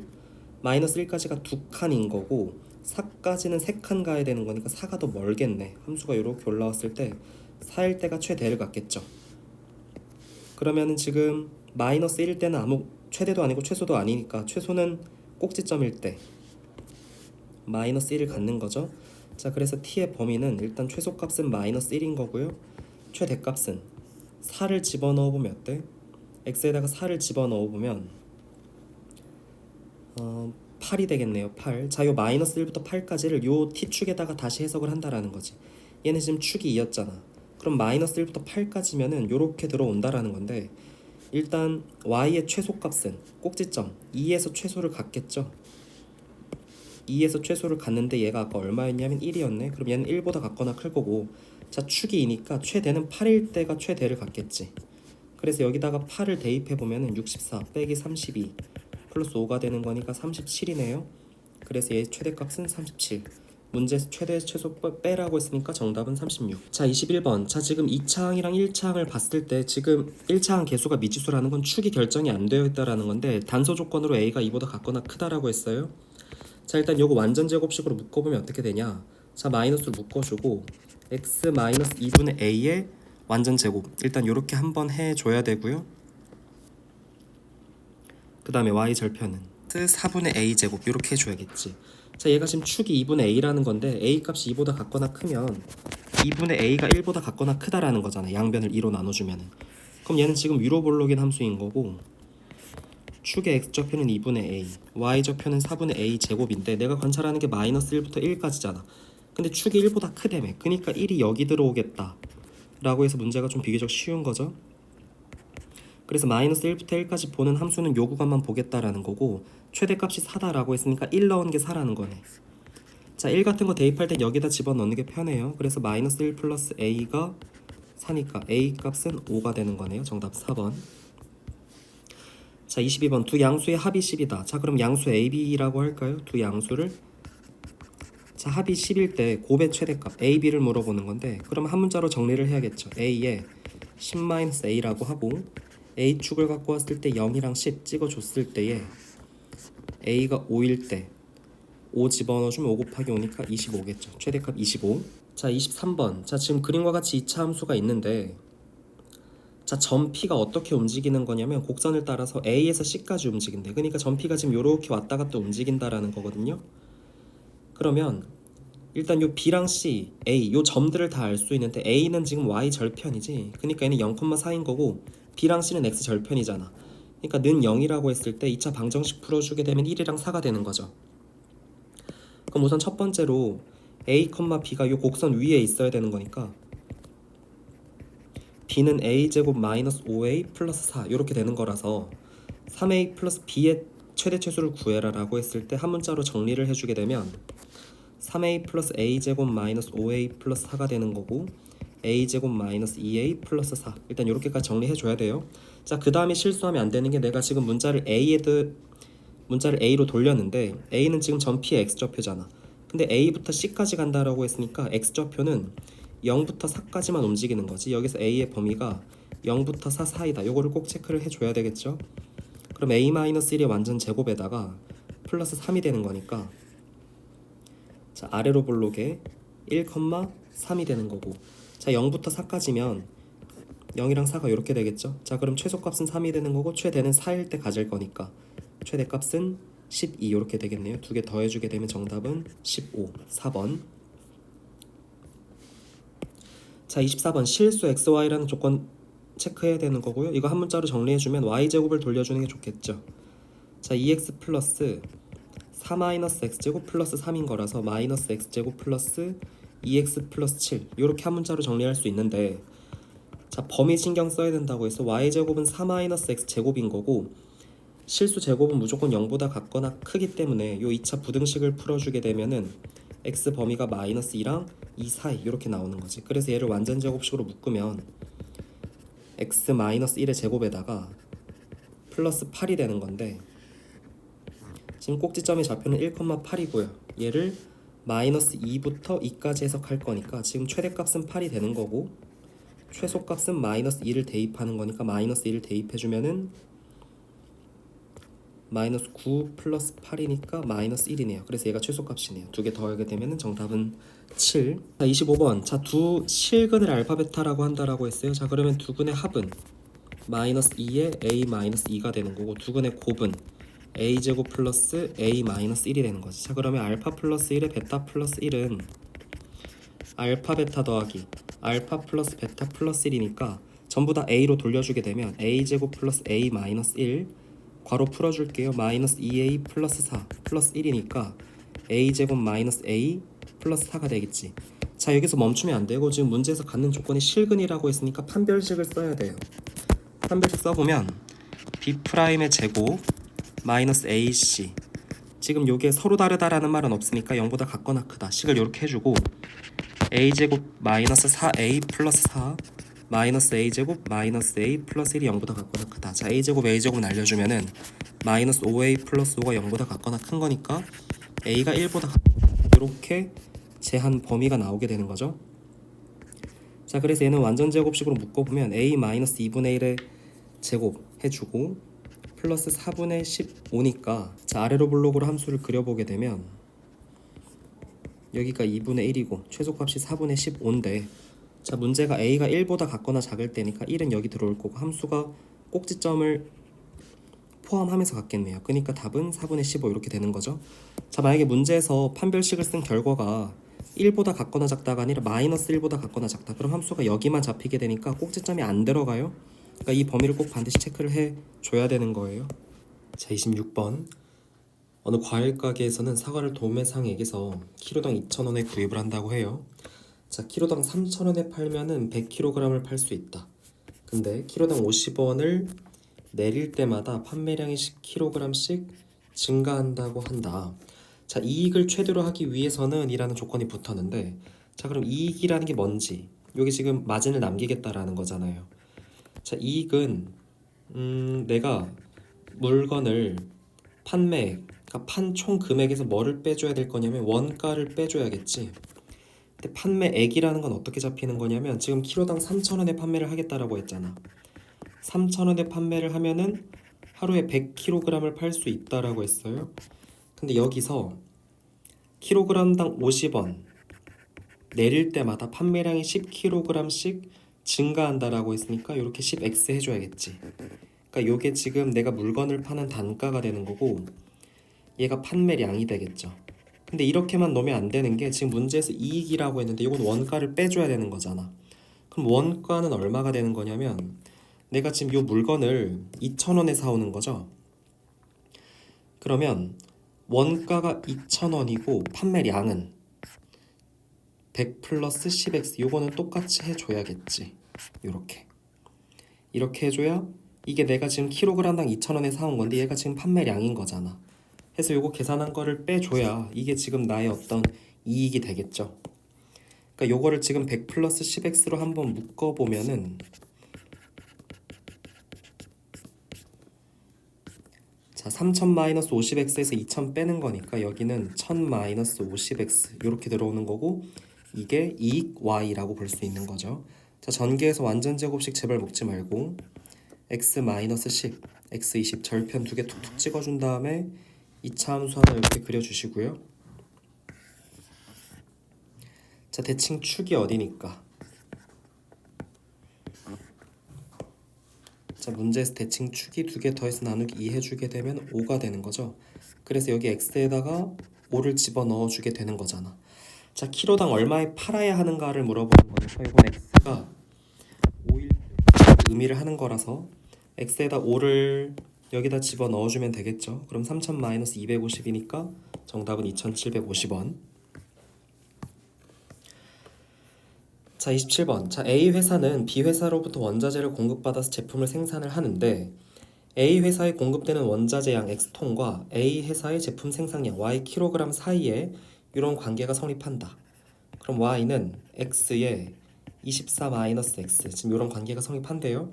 마이너스 1까지가 두 칸인 거고 4까지는 3칸 가야 되는 거니까 4가 더 멀겠네. 함수가 이렇게 올라왔을 때 4일 때가 최대를 갖겠죠. 그러면은 지금 마이너스 1일 때는 아무 최대도 아니고 최소도 아니니까 최소는 꼭지점일 때 마이너스 1을 갖는 거죠. 자, 그래서 t의 범위는 일단 최소값은 마이너스 1인 거고요. 최대값은 4를 집어넣어보면 어때? x에다가 4를 집어넣어보면 8이 되겠네요. 8. 자, 요 마이너스 1부터 8까지를 요 t축에다가 다시 해석을 한다라는 거지. 얘는 지금 축이 2였잖아. 그럼 마이너스 1부터 8까지면은 요렇게 들어온다라는 건데, 일단 y의 최소값은 꼭지점 2에서 최소를 갖겠죠. 2에서 최소를 갖는데 얘가 아까 얼마였냐면 1이었네. 그럼 얘는 1보다 같거나 클 거고, 자, 축이 2니까 최대는 8일 때가 최대를 갖겠지. 그래서 여기다가 8을 대입해보면 64 빼기 32 플러스 5가 되는 거니까 37이네요. 그래서 얘 최대값은 37. 문제에서 최대 최소 빼라고 했으니까 정답은 36. 자, 21번. 자, 지금 2차항이랑 1차항을 봤을 때 지금 1차항 개수가 미지수라는 건 축이 결정이 안 되어 있다라는 건데 단서 조건으로 a가 2보다 같거나 크다라고 했어요. 자, 일단 요거 완전 제곱식으로 묶어보면 어떻게 되냐. 자, 마이너스로 묶어주고 x 마이너스 2분의 a의 완전 제곱 일단 요렇게 한번 해줘야 되고요. 그 다음에 y 절편은 4분의 a 제곱 이렇게 해줘야겠지. 자, 얘가 지금 축이 2분의 a라는 건데 a 값이 2보다 같거나 크면 2분의 a가 1보다 같거나 크다라는 거잖아. 양변을 2로 나눠주면은. 그럼 얘는 지금 위로 볼록인 함수인 거고 축의 x좌표는 2분의 a, y좌표는 4분의 a 제곱인데 내가 관찰하는 게 마이너스 1부터 1까지잖아. 근데 축이 1보다 크다며. 그러니까 1이 여기 들어오겠다 라고 해서 문제가 좀 비교적 쉬운 거죠. 그래서 마이너스 1부터 1까지 보는 함수는 요 구간만 보겠다라는 거고, 최대값이 4다라고 했으니까 1 넣은 게 4라는 거네. 자, 1 같은 거 대입할 때 여기다 집어넣는 게 편해요. 그래서 마이너스 1 플러스 a가 4니까 a 값은 5가 되는 거네요. 정답 4번. 자, 22번 두 양수의 합이 10이다. 자, 그럼 양수 AB라고 할까요? 두 양수를, 자, 합이 10일 때 곱의 최대값 AB를 물어보는 건데, 그럼 한 문자로 정리를 해야겠죠. A에 10-A라고 하고, A축을 갖고 왔을 때 0이랑 10 찍어줬을 때에 A가 5일 때 5 집어넣어주면 5 곱하기 5니까 25겠죠. 최대값 25. 자, 23번. 자, 지금 그림과 같이 2차 함수가 있는데, 자, 점 P가 어떻게 움직이는 거냐면 곡선을 따라서 A에서 C까지 움직인대. 그러니까 점 P가 지금 요렇게 왔다 갔다 움직인다라는 거거든요. 그러면 일단 요 B랑 C, A 요 점들을 다 알 수 있는데 A는 지금 Y 절편이지. 그러니까 얘는 0,4인 거고 B랑 C는 X 절편이잖아. 그러니까 는 0이라고 했을 때 2차 방정식 풀어주게 되면 1이랑 4가 되는 거죠. 그럼 우선 첫 번째로 A, B가 요 곡선 위에 있어야 되는 거니까 B는 A제곱 마이너스 5A 플러스 4 이렇게 되는 거라서 3A 플러스 B의 최대 최소를 구해라 라고 했을 때 한 문자로 정리를 해주게 되면 3A 플러스 A제곱 마이너스 5A 플러스 4가 되는 거고, A제곱 마이너스 2A 플러스 4, 일단 이렇게까지 정리해줘야 돼요. 자, 그 다음에 실수하면 안 되는 게, 내가 지금 문자를 A로 돌렸는데 A는 지금 점 P의 X좌표잖아. 근데 A부터 C까지 간다라고 했으니까 X좌표는 0부터 4까지만 움직이는 거지. 여기서 A의 범위가 0부터 4 사이다. 요거를 꼭 체크를 해줘야 되겠죠. 그럼 A-1의 완전 제곱에다가 플러스 3이 되는 거니까, 자, 아래로 볼록에 1,3이 되는 거고, 자, 0부터 4까지면 0이랑 4가 이렇게 되겠죠. 자, 그럼 최소값은 3이 되는 거고 최대는 4일 때 가질 거니까 최대값은 12 이렇게 되겠네요. 두 개 더해주게 되면 정답은 15, 4번. 자, 24번 실수 XY라는 조건 체크해야 되는 거고요. 이거 한 문자로 정리해주면 Y제곱을 돌려주는 게 좋겠죠. 자, 2X 플러스 4-X제곱 플러스 3인 거라서 마이너스 X제곱 플러스 2X 플러스 7 이렇게 한 문자로 정리할 수 있는데, 자, 범위 신경 써야 된다고 해서 Y제곱은 4-X제곱인 거고 실수 제곱은 무조건 0보다 같거나 크기 때문에 요 2차 부등식을 풀어주게 되면은 X 범위가 마이너스 2랑 2 사이 이렇게 나오는 거지. 그래서 얘를 완전 제곱식으로 묶으면 X 마이너스 1의 제곱에다가 플러스 8이 되는 건데, 지금 꼭지점의 좌표는 1,8이고요. 얘를 마이너스 2부터 2까지 해석할 거니까 지금 최대값은 8이 되는 거고 최소값은 마이너스 2를 대입하는 거니까 마이너스 2를 대입해주면은 마이너스 9 플러스 8이니까 마이너스 1이네요. 그래서 얘가 최소값이네요. 두 개 더하게 되면은 정답은 7. 자, 25번. 자, 두 실근을 알파 베타라고 한다라고 했어요. 자, 그러면 두 근의 합은 마이너스 2에 A 마이너스 2가 되는 거고 두 근의 곱은 A제곱 플러스 A 마이너스 1이 되는 거지. 자, 그러면 알파 플러스 1에 베타 플러스 1은 알파 베타 더하기 알파 플러스 베타 플러스 1이니까 전부 다 A로 돌려주게 되면 A제곱 플러스 A 마이너스 1 괄호 풀어줄게요. 마이너스 2A 플러스 4 플러스 1이니까 A제곱 마이너스 A 플러스 4가 되겠지. 자, 여기서 멈추면 안 되고 지금 문제에서 갖는 조건이 실근이라고 했으니까 판별식을 써야 돼요. 판별식 써보면 B'의 제곱 마이너스 AC, 지금 요게 서로 다르다라는 말은 없으니까 0보다 같거나 크다 식을 이렇게 해주고, A제곱 마이너스 4A 플러스 4 마이너스 A제곱 마이너스 A 플러스 1이 0보다 같거나 크다. 자, A제곱 A제곱은 알려주면은 마이너스 5A 플러스 5가 0보다 같거나 큰 거니까 A가 1보다 이렇게 제한 범위가 나오게 되는 거죠. 자, 그래서 얘는 완전 제곱식으로 묶어보면 A 마이너스 2분의 1의 제곱 해주고 플러스 4분의 15니까, 자, 아래로 블록으로 함수를 그려보게 되면 여기가 2분의 1이고 최소값이 4분의 15인데, 자, 문제가 A가 1보다 같거나 작을 때니까 1은 여기 들어올 거고 함수가 꼭지점을 포함하면서 같겠네요. 그러니까 답은 4분의 15 이렇게 되는 거죠. 자, 만약에 문제에서 판별식을 쓴 결과가 1보다 같거나 작다가 아니라 마이너스 1보다 같거나 작다, 그럼 함수가 여기만 잡히게 되니까 꼭지점이 안 들어가요. 그러니까 이 범위를 꼭 반드시 체크를 해줘야 되는 거예요. 자, 26번. 어느 과일 가게에서는 사과를 도매상에게서 키로당 2,000원에 구입을 한다고 해요. 자, 키로당 3,000원에 팔면은 100kg을 팔 수 있다. 근데 키로당 50원을 내릴 때마다 판매량이 10kg씩 증가한다고 한다. 자, 이익을 최대로 하기 위해서는 이라는 조건이 붙었는데, 자, 그럼 이익이라는 게 뭔지? 여기 지금 마진을 남기겠다라는 거잖아요. 자, 이익은 내가 물건을 그러니까 판 총 금액에서 뭐를 빼줘야 될 거냐면 원가를 빼줘야겠지. 근데 판매액이라는 건 어떻게 잡히는 거냐면 지금 키로당 3,000원에 판매를 하겠다라고 했잖아. 3,000원에 판매를 하면은 하루에 100kg을 팔 수 있다라고 했어요. 근데 여기서 킬로그램당 50원 내릴 때마다 판매량이 10kg씩 증가한다라고 했으니까 이렇게 10x 해줘야겠지. 그러니까 요게 지금 내가 물건을 파는 단가가 되는 거고 얘가 판매량이 되겠죠. 근데 이렇게만 놓으면 안 되는 게 지금 문제에서 이익이라고 했는데 이건 원가를 빼줘야 되는 거잖아. 그럼 원가는 얼마가 되는 거냐면 내가 지금 요 물건을 2,000원에 사오는 거죠. 그러면 원가가 2,000원이고 판매량은 100 플러스 10x, 요거는 똑같이 해줘야겠지. 이렇게 해줘야 이게 내가 지금 킬로그램당 2,000원에 사온 건데 얘가 지금 판매량인 거잖아. 해서 요거 계산한 거를 빼줘야 이게 지금 나의 어떤 이익이 되겠죠. 그러니까 요거를 지금 100 플러스 10x로 한번 묶어보면은, 자, 3000 마이너스 50x에서 2000 빼는 거니까 여기는 1000 마이너스 50x 이렇게 들어오는 거고 이게 이익 y라고 볼 수 있는 거죠. 자, 전개해서 완전 제곱식 제발 먹지 말고 x 마이너스 10, x 20 절편 두 개 툭툭 찍어준 다음에 2차 함수 하나 이렇게 그려주시고요. 자, 대칭 축이 어디니까? 자, 문제에서 대칭 축이 두 개 더해서 나누기 2 해주게 되면 5가 되는 거죠. 그래서 여기 x에다가 5를 집어넣어 주게 되는 거잖아. 자, 키로당 얼마에 팔아야 하는가를 물어보는 거니까 이건 x가 5일 의미를 하는 거라서 x에다 5를 여기다 집어넣어주면 되겠죠. 그럼 3000 마이너스 250이니까 정답은 2750원. 자, 27번. 자, A 회사는 B 회사로부터 원자재를 공급받아서 제품을 생산을 하는데 A 회사에 공급되는 원자재 양 X톤과 A 회사의 제품 생산량 Y kg 사이에 이런 관계가 성립한다. 그럼 Y는 X에 24-X, 지금 이런 관계가 성립한대요.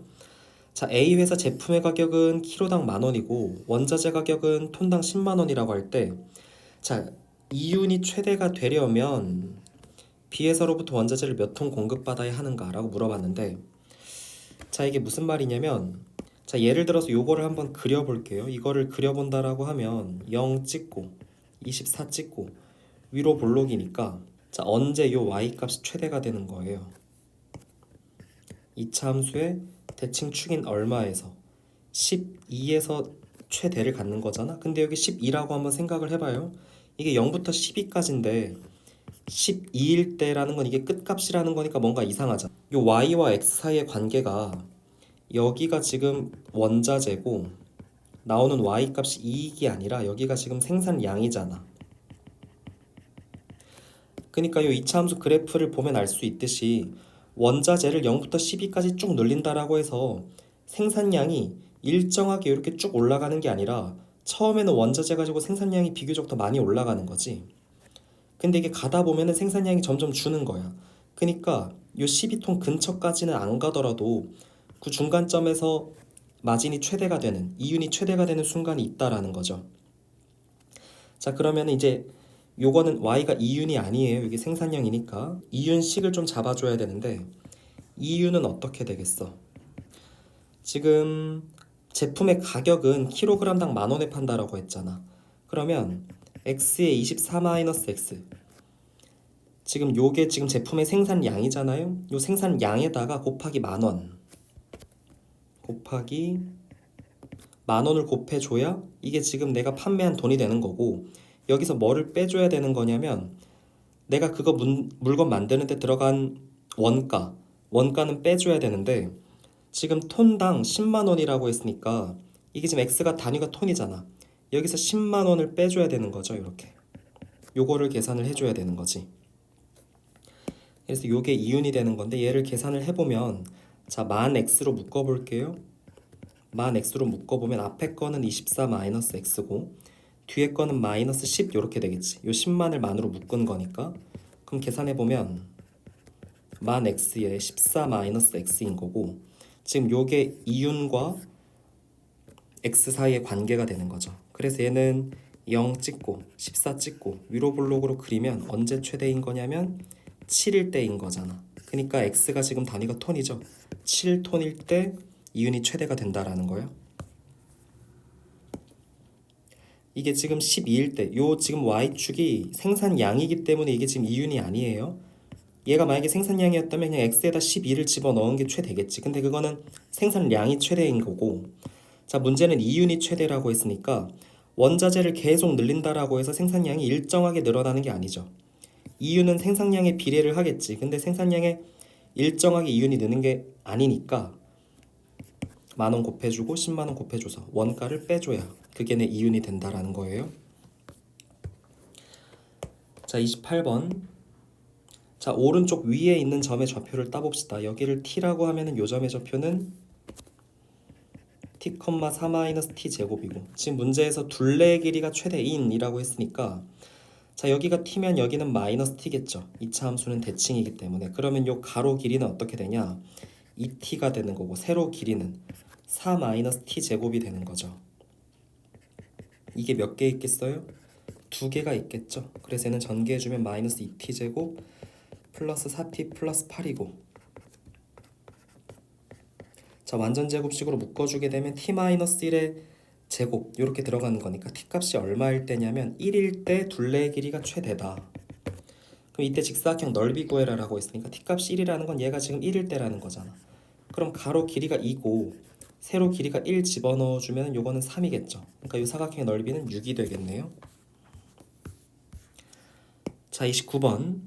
자, A 회사 제품의 가격은 키로당 10,000원이고 원자재 가격은 톤당 100,000원이라고 할 때, 자, 이윤이 최대가 되려면 B 회사로부터 원자재를 몇 톤 공급받아야 하는가라고 물어봤는데, 자, 이게 무슨 말이냐면, 자, 예를 들어서 요거를 한번 그려볼게요. 이거를 그려본다라고 하면 0 찍고 24 찍고 위로 볼록이니까, 자, 언제 요 y 값이 최대가 되는 거예요. 2차 함수의 대칭 축인 얼마에서 12에서 최대를 갖는 거잖아. 근데 여기 12라고 한번 생각을 해봐요. 이게 0부터 12까지인데 12일 때라는 건 이게 끝값이라는 거니까 뭔가 이상하잖아. 요 y와 x 사이의 관계가 여기가 지금 원자재고 나오는 y 값이 이익이 아니라 여기가 지금 생산량이잖아. 그러니까 요 2차 함수 그래프를 보면 알 수 있듯이 원자재를 0부터 12까지 쭉 늘린다라고 해서 생산량이 일정하게 이렇게 쭉 올라가는 게 아니라 처음에는 원자재 가지고 생산량이 비교적 더 많이 올라가는 거지. 근데 이게 가다 보면은 생산량이 점점 주는 거야. 그러니까 요 12톤 근처까지는 안 가더라도 그 중간점에서 마진이 최대가 되는, 이윤이 최대가 되는 순간이 있다라는 거죠. 자, 그러면 이제 요거는 y가 이윤이 아니에요. 이게 생산량이니까 이윤식을 좀 잡아줘야 되는데, 이윤은 어떻게 되겠어? 지금 제품의 가격은 킬로그램당 10,000원에 판다라고 했잖아. 그러면 x의 24-x, 지금 요게 지금 제품의 생산량이잖아요. 요 생산량에다가 곱하기 10,000원, 곱하기 10,000원을 곱해줘야 이게 지금 내가 판매한 돈이 되는 거고, 여기서 뭐를 빼줘야 되는 거냐면 내가 그거 물건 만드는데 들어간 원가는 빼줘야 되는데 지금 톤당 100,000원이라고 했으니까 이게 지금 x가 단위가 톤이잖아. 여기서 10만 원을 빼줘야 되는 거죠. 이렇게 요거를 계산을 해줘야 되는 거지. 그래서 요게 이윤이 되는 건데 얘를 계산을 해보면 자, 만 x로 묶어볼게요. 만 x로 묶어보면 앞에 거는 24 마이너스 x고 뒤에 거는 마이너스 10 이렇게 되겠지. 요 10만을 만으로 묶은 거니까. 그럼 계산해보면 만 x에 14 마이너스 x인 거고 지금 요게 이윤과 x 사이의 관계가 되는 거죠. 그래서 얘는 0 찍고 14 찍고 위로 볼록으로 그리면 언제 최대인 거냐면 7일 때인 거잖아. 그러니까 x가 지금 단위가 톤이죠. 7톤일 때 이윤이 최대가 된다라는 거예요. 이게 지금 12일 때, 요 지금 y축이 생산량이기 때문에 이게 지금 이윤이 아니에요. 얘가 만약에 생산량이었다면 그냥 x에다 12를 집어넣은 게 최대겠지. 근데 그거는 생산량이 최대인 거고, 자, 문제는 이윤이 최대라고 했으니까 원자재를 계속 늘린다라고 해서 생산량이 일정하게 늘어나는 게 아니죠. 이윤은 생산량에 비례를 하겠지. 근데 생산량에 일정하게 이윤이 느는 게 아니니까 만원 곱해주고 10만원 곱해줘서 원가를 빼줘야 그게 내 이윤이 된다라는 거예요. 자, 28번. 자, 오른쪽 위에 있는 점의 좌표를 따봅시다. 여기를 t라고 하면은 요 점의 좌표는 t, 4-t 제곱이고 지금 문제에서 둘레의 길이가 최대 2이라고 했으니까 자, 여기가 t면 여기는 마이너스 t겠죠. 2차 함수는 대칭이기 때문에. 그러면 요 가로 길이는 어떻게 되냐? 2t가 되는 거고 세로 길이는 4-t 제곱이 되는 거죠. 이게 몇 개 있겠어요? 2개가 있겠죠. 그래서 얘는 전개해주면 마이너스 2t 제곱 플러스 4t 플러스 8이고 자, 완전 제곱식으로 묶어주게 되면 t-1의 제곱 이렇게 들어가는 거니까 t값이 얼마일 때냐면 1일 때 둘레의 길이가 최대다. 그럼 이때 직사각형 넓이 구해라라고 했으니까 t값이 1이라는 건 얘가 지금 1일 때라는 거잖아. 그럼 가로 길이가 2고 세로 길이가 1 집어넣어주면 요거는 3이겠죠. 그러니까 이 사각형의 넓이는 6이 되겠네요. 자, 29번.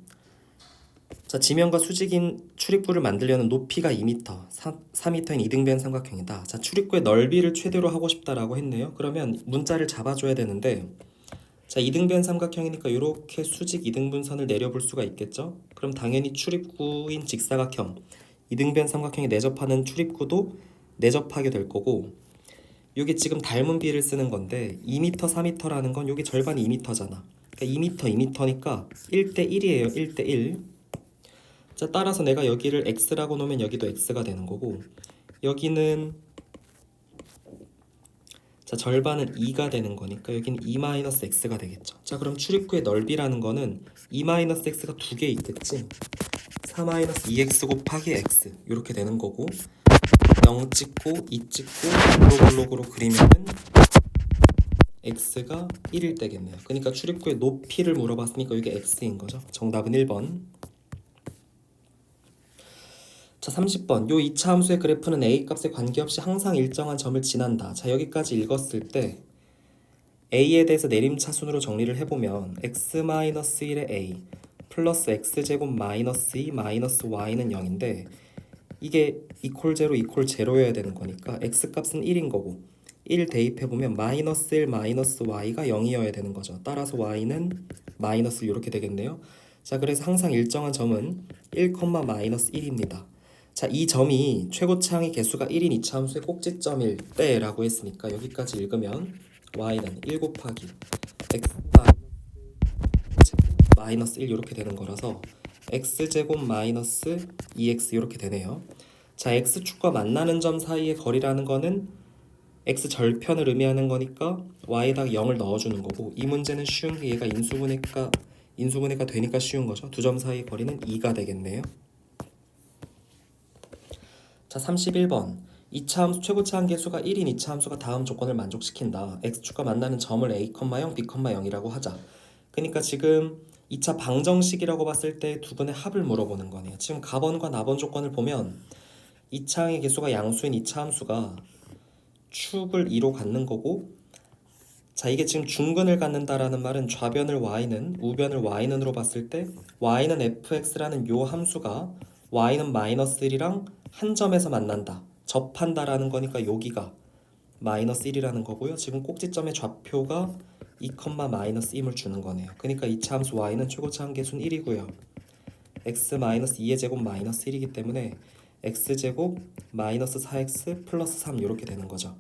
자, 지면과 수직인 출입구를 만들려는 높이가 2m, 4m인 이등변 삼각형이다. 자, 출입구의 넓이를 최대로 하고 싶다라고 했네요. 그러면 문자를 잡아줘야 되는데 자, 이등변 삼각형이니까 이렇게 수직 이등분선을 내려볼 수가 있겠죠. 그럼 당연히 출입구인 직사각형 이등변 삼각형에 내접하는 출입구도 내접하게 될 거고 이게 지금 닮은 비를 쓰는 건데 2m, 4m라는 건 여기 절반이 2m잖아. 그러니까 2m, 2m니까 1대 1이에요. 1대 1. 자, 따라서 내가 여기를 x라고 놓으면 여기도 x가 되는 거고 여기는 자, 절반은 2가 되는 거니까 여기는 2-x가 되겠죠. 자, 그럼 출입구의 넓이라는 거는 2-x가 두 개 있겠지. 4-2x 곱하기 x 이렇게 되는 거고 0 찍고 2 찍고 블록으로 그리면은 x가 1일 때겠네요. 그러니까 출입구의 높이를 물어봤으니까 이게 x인 거죠. 정답은 1번. 자, 30번. 요 2차 함수의 그래프는 a 값에 관계없이 항상 일정한 점을 지난다. 자, 여기까지 읽었을 때 a에 대해서 내림차순으로 정리를 해보면 x-1의 a 플러스 x제곱 마이너스 2 마이너스 y는 0인데 이게 이퀄 제로 이퀄 제로여야 되는 거니까 x값은 1인 거고 1 대입해보면 마이너스 1 마이너스 y가 0이어야 되는 거죠. 따라서 y는 마이너스 이렇게 되겠네요. 자, 그래서 항상 일정한 점은 1, 마이너스 1입니다. 자, 이 점이 최고차항의 개수가 1인 2차 함수의 꼭지점일 때라고 했으니까 여기까지 읽으면 y는 1 곱하기 x 마이너스 1 이렇게 되는 거라서 x제곱 마이너스 2x 이렇게 되네요. 자, x축과 만나는 점 사이의 거리라는 거는 x 절편을 의미하는 거니까 y에다가 0을 넣어주는 거고 이 문제는 쉬운 게 얘가 인수분해가 되니까 쉬운 거죠. 두 점 사이의 거리는 2가 되겠네요. 자, 31번. 2차 함수 최고차항 개수가 1인 2차 함수가 다음 조건을 만족시킨다. x축과 만나는 점을 a, 0, b, 0이라고 하자. 그러니까 지금 2차 방정식이라고 봤을 때 두 근의 합을 물어보는 거네요. 지금 가번과 나번 조건을 보면 2차항의 개수가 양수인 2차 함수가 축을 2로 갖는 거고 자, 이게 지금 중근을 갖는다라는 말은 좌변을 y는 우변을 y는으로 봤을 때 y는 fx라는 요 함수가 y는 마이너스 1이랑 한 점에서 만난다 접한다라는 거니까 여기가 마이너스 1이라는 거고요. 지금 꼭지점의 좌표가 2, 마이너스 2을 주는 거네요. 그러니까 이차 함수 y는 최고차 한계수는 1이고요. x 마이너스 2의 제곱 마이너스 1이기 때문에 x제곱 마이너스 4x 플러스 3 이렇게 되는 거죠.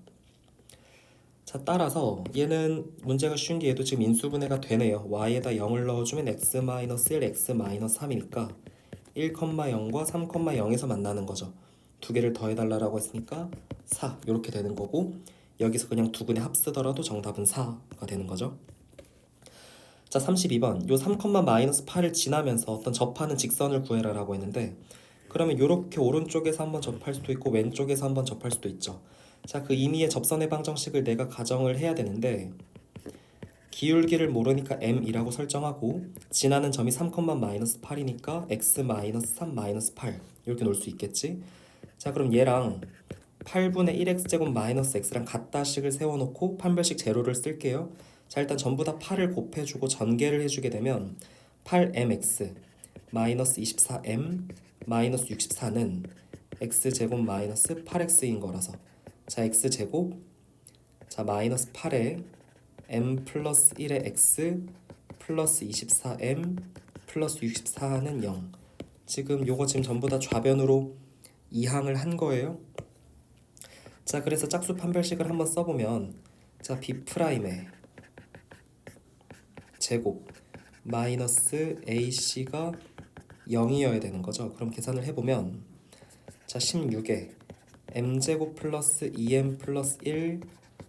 자, 따라서 얘는 문제가 쉬운 게 얘도 지금 인수분해가 되네요. y에다 0을 넣어주면 x 마이너스 1, x 마이너스 3이니까 1,0과 3,0에서 만나는 거죠. 두 개를 더해달라고 했으니까 4 이렇게 되는 거고, 여기서 그냥 두 근의 합쓰더라도 정답은 4가 되는 거죠. 자, 32번 요 3, 마이너스 8을 지나면서 어떤 접하는 직선을 구해라라고 했는데, 그러면 요렇게 오른쪽에서 한번 접할 수도 있고 왼쪽에서 한번 접할 수도 있죠. 자, 그 임의의 접선의 방정식을 내가 가정을 해야 되는데, 기울기를 모르니까 m이라고 설정하고 지나는 점이 3, 마이너스 8이니까 x 마이너스 3 마이너스 8 이렇게 놓을 수 있겠지. 자, 그럼 얘랑 8분의 1x제곱 마이너스 x랑 같다 식을 세워놓고 판별식 제로를 쓸게요. 자, 일단 전부 다 8을 곱해주고 전개를 해주게 되면 8mx 마이너스 24m 마이너스 64는 x제곱 마이너스 8x인 거라서, 자, x제곱, 자, 마이너스 8에 m 플러스 1의 x 플러스 24m 플러스 64는 0. 지금 요거 지금 전부 다 좌변으로 이항을 한 거예요. 자, 그래서 짝수 판별식을 한번 써보면, 자, b'의 제곱 마이너스 ac가 0이어야 되는 거죠. 그럼 계산을 해보면, 자, 16에 m제곱 플러스 2m 플러스 1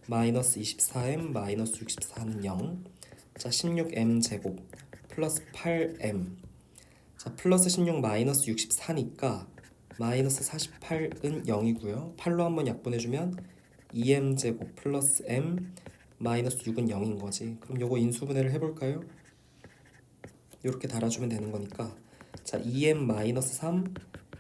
마이너스 24m 마이너스 64는 0. 자, 16m제곱 플러스 8m, 자, 플러스 16 마이너스 64니까 마이너스 48은 0이고요. 8로 한번 약분해주면 2m제곱 플러스 m 마이너스 6은 0인 거지. 그럼 요거 인수분해를 해볼까요? 이렇게 달아주면 되는 거니까, 자, 2m 마이너스 3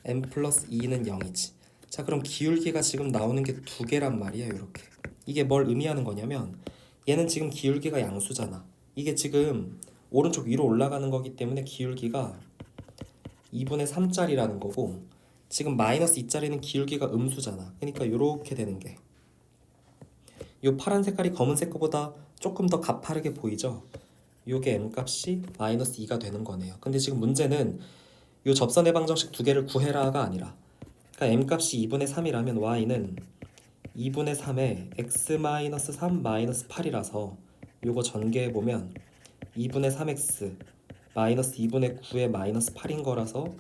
m 플러스 2는 0이지. 자, 그럼 기울기가 지금 나오는 게 두 개란 말이야. 이렇게. 이게 뭘 의미하는 거냐면, 얘는 지금 기울기가 양수잖아. 이게 지금 오른쪽 위로 올라가는 거기 때문에 기울기가 2분의 3짜리라는 거고, 지금 마이너스 2짜리는 기울기가 음수잖아. 그러니까 이렇게 되는 게, 요 파란 색깔이 검은색 거보다 조금 더 가파르게 보이죠? 요게 m값이 마이너스 2가 되는 거네요. 근데 지금 문제는 요 접선의 방정식 두 개를 구해라가 아니라, 그러니까 m값이 2분의 3이라면 y는 2분의 3에 x 마이너스 3 마이너스 8이라서 요거 전개해보면 2분의 3x 마이너스 2분의 9의 마이너스 8인 거라서